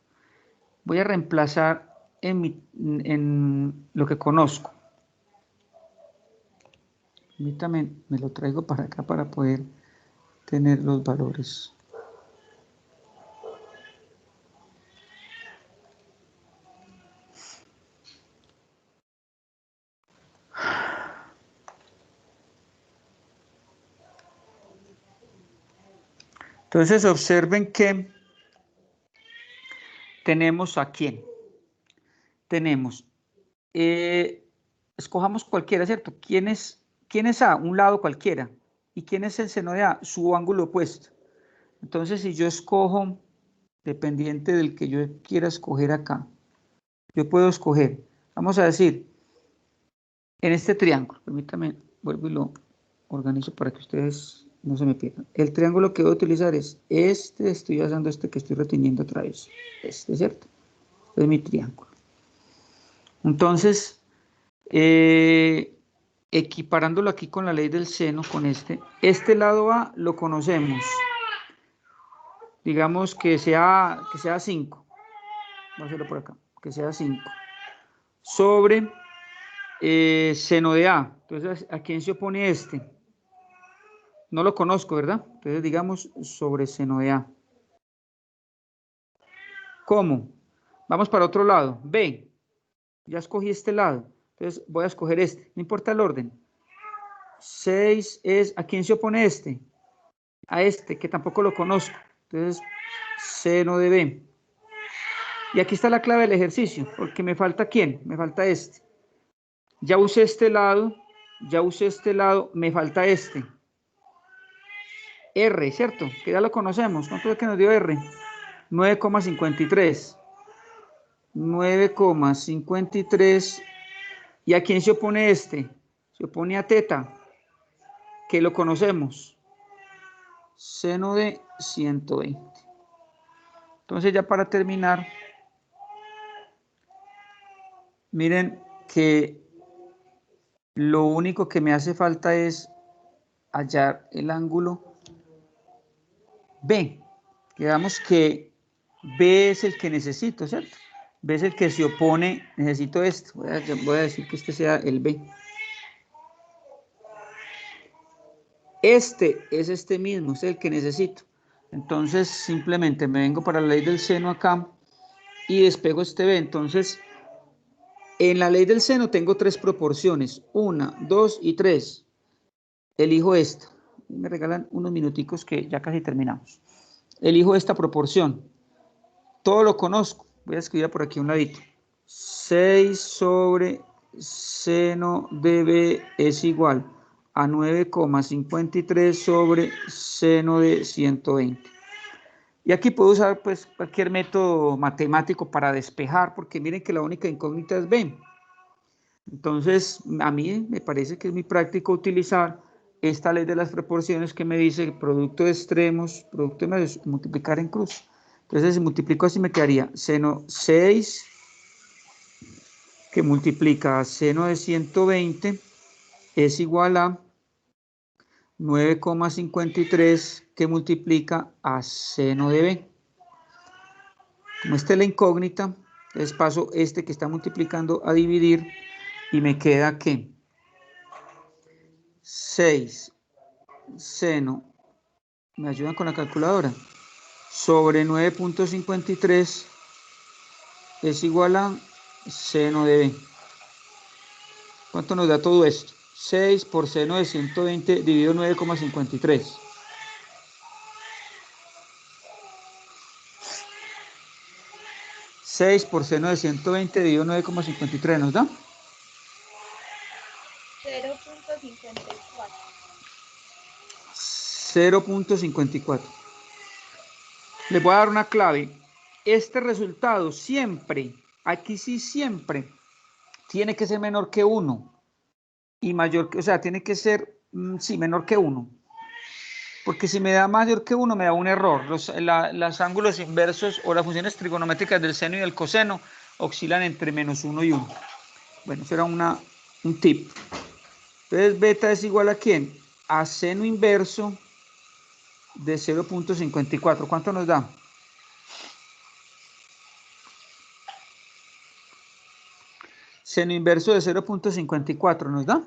Speaker 1: Voy a reemplazar en lo que conozco. Permítame, me lo traigo para acá para poder tener los valores. Entonces observen que tenemos a quién. Tenemos, escojamos cualquiera, ¿cierto? ¿Quién es A? Un lado cualquiera. ¿Y quién es el seno de A? Su ángulo opuesto. Entonces, si yo escojo, dependiente del que yo quiera escoger acá, yo puedo escoger, vamos a decir, en este triángulo, permítame, vuelvo y lo organizo para que ustedes no se me pierdan. El triángulo que voy a utilizar es este, estoy usando este que estoy reteniendo otra vez. Este, ¿cierto? Este es mi triángulo. Entonces, equiparándolo aquí con la ley del seno, con este lado A lo conocemos. Digamos que sea 5. Voy a hacerlo por acá, que sea 5. Sobre seno de A. Entonces, ¿a quién se opone este? No lo conozco, ¿verdad? Entonces, digamos sobre seno de A. ¿Cómo? Vamos para otro lado. B. Ya escogí este lado. Entonces, voy a escoger este. No importa el orden. 6 es... ¿A quién se opone este? A este, que tampoco lo conozco. Entonces, seno de B. Y aquí está la clave del ejercicio, porque me falta ¿quién? Me falta este. Ya usé este lado, me falta este. R, ¿cierto? Que ya lo conocemos. ¿Cuánto es que nos dio R? 9,53. 9,53. ¿Y a quién se opone este? Se opone a teta, que lo conocemos. Seno de 120. Entonces ya para terminar, miren que lo único que me hace falta es hallar el ángulo B. Quedamos que B es el que necesito, ¿cierto? B es el que se opone, necesito esto. Voy a decir que este sea el B. Este es este mismo, es el que necesito. Entonces simplemente me vengo para la ley del seno acá y despego este B. Entonces, en la ley del seno tengo 3 proporciones, 1, 2 y 3. Elijo esta. Me regalan unos minuticos que ya casi terminamos. Elijo esta proporción. Todo lo conozco. Voy a escribir por aquí un ladito. 6 sobre seno de B es igual a 9,53 sobre seno de 120. Y aquí puedo usar pues cualquier método matemático para despejar, porque miren que la única incógnita es B. Entonces, a mí me parece que es muy práctico utilizar esta ley de las proporciones que me dice producto de extremos, producto de medios, multiplicar en cruz. Entonces, si multiplico así me quedaría seno 6 que multiplica a seno de 120 es igual a 9,53 que multiplica a seno de B. Como esta es la incógnita, entonces paso este que está multiplicando a dividir y me queda que 6 seno, me ayudan con la calculadora, sobre 9,53 es igual a seno de B. ¿Cuánto nos da todo esto? 6 por seno de 120 dividido 9,53. 6 por seno de 120 dividido 9,53 nos da
Speaker 2: 0.54.
Speaker 1: 0.54. Les voy a dar una clave. Este resultado siempre, aquí sí siempre, tiene que ser menor que 1 y mayor que, o sea, tiene que ser, sí, menor que 1. Porque si me da mayor que 1 me da un error. Los ángulos inversos o las funciones trigonométricas del seno y del coseno oscilan entre menos 1 y 1. Bueno, eso era un tip. Entonces, beta es igual a ¿quién? A seno inverso de 0.54. ¿Cuánto nos da? Seno inverso de 0.54 nos da.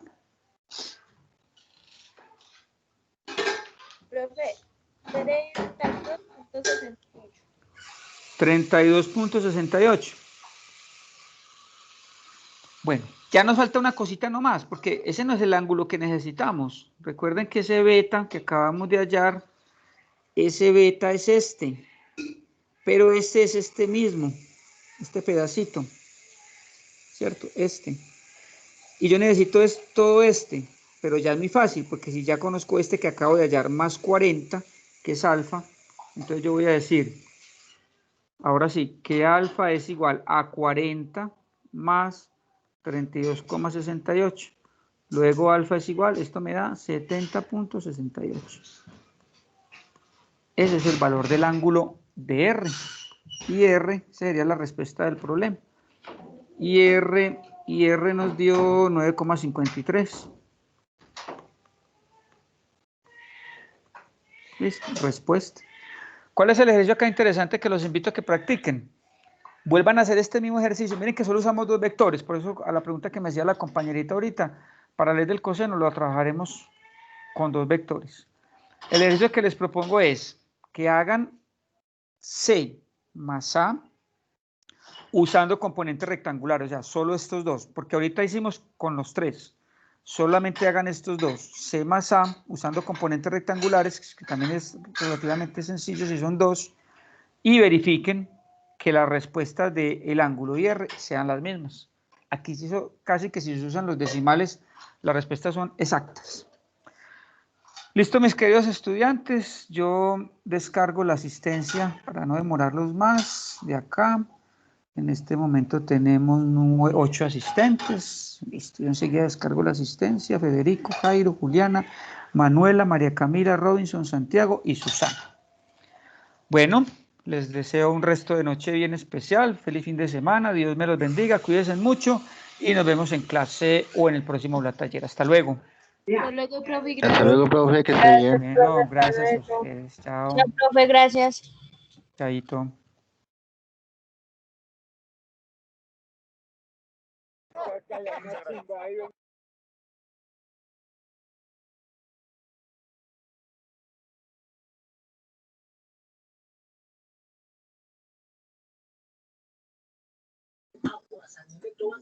Speaker 2: Profe, 32.68.
Speaker 1: 32.68. Bueno, ya nos falta una cosita nomás, porque ese no es el ángulo que necesitamos. Recuerden que ese beta que acabamos de hallar, ese beta es este, pero este es este mismo, este pedacito, ¿cierto? Este. Y yo necesito todo este, pero ya es muy fácil, porque si ya conozco este que acabo de hallar, más 40, que es alfa, entonces yo voy a decir, ahora sí, que alfa es igual a 40 más 32,68. luego alfa es igual, esto me da 70.68. Ese es el valor del ángulo de R. Y R sería la respuesta del problema. Y R nos dio 9,53. Listo, respuesta. ¿Cuál es el ejercicio acá interesante que los invito a que practiquen? Vuelvan a hacer este mismo ejercicio. Miren que solo usamos dos vectores. Por eso a la pregunta que me hacía la compañerita ahorita, para la ley del coseno lo trabajaremos con dos vectores. El ejercicio que les propongo es que hagan C más A usando componentes rectangulares, o sea, solo estos dos, porque ahorita hicimos con los tres. Solamente hagan estos dos, C más A, usando componentes rectangulares, que también es relativamente sencillo si son dos, y verifiquen que las respuestas del ángulo y R sean las mismas. Aquí casi que si se usan los decimales, las respuestas son exactas. Listo, mis queridos estudiantes, yo descargo la asistencia para no demorarlos más de acá. En este momento tenemos 8 asistentes. Listo, yo enseguida descargo la asistencia. Federico, Jairo, Juliana, Manuela, María Camila, Robinson, Santiago y Susana. Bueno, les deseo un resto de noche bien especial. Feliz fin de semana. Dios me los bendiga. Cuídense mucho y nos vemos en clase o en el próximo taller. Hasta luego.
Speaker 4: Hasta luego, profe,
Speaker 5: Hasta
Speaker 4: gracias.
Speaker 5: luego, profe, que esté bien.
Speaker 1: Bueno, gracias a ustedes. Chao.
Speaker 4: Chao, profe, gracias.
Speaker 1: Chaito.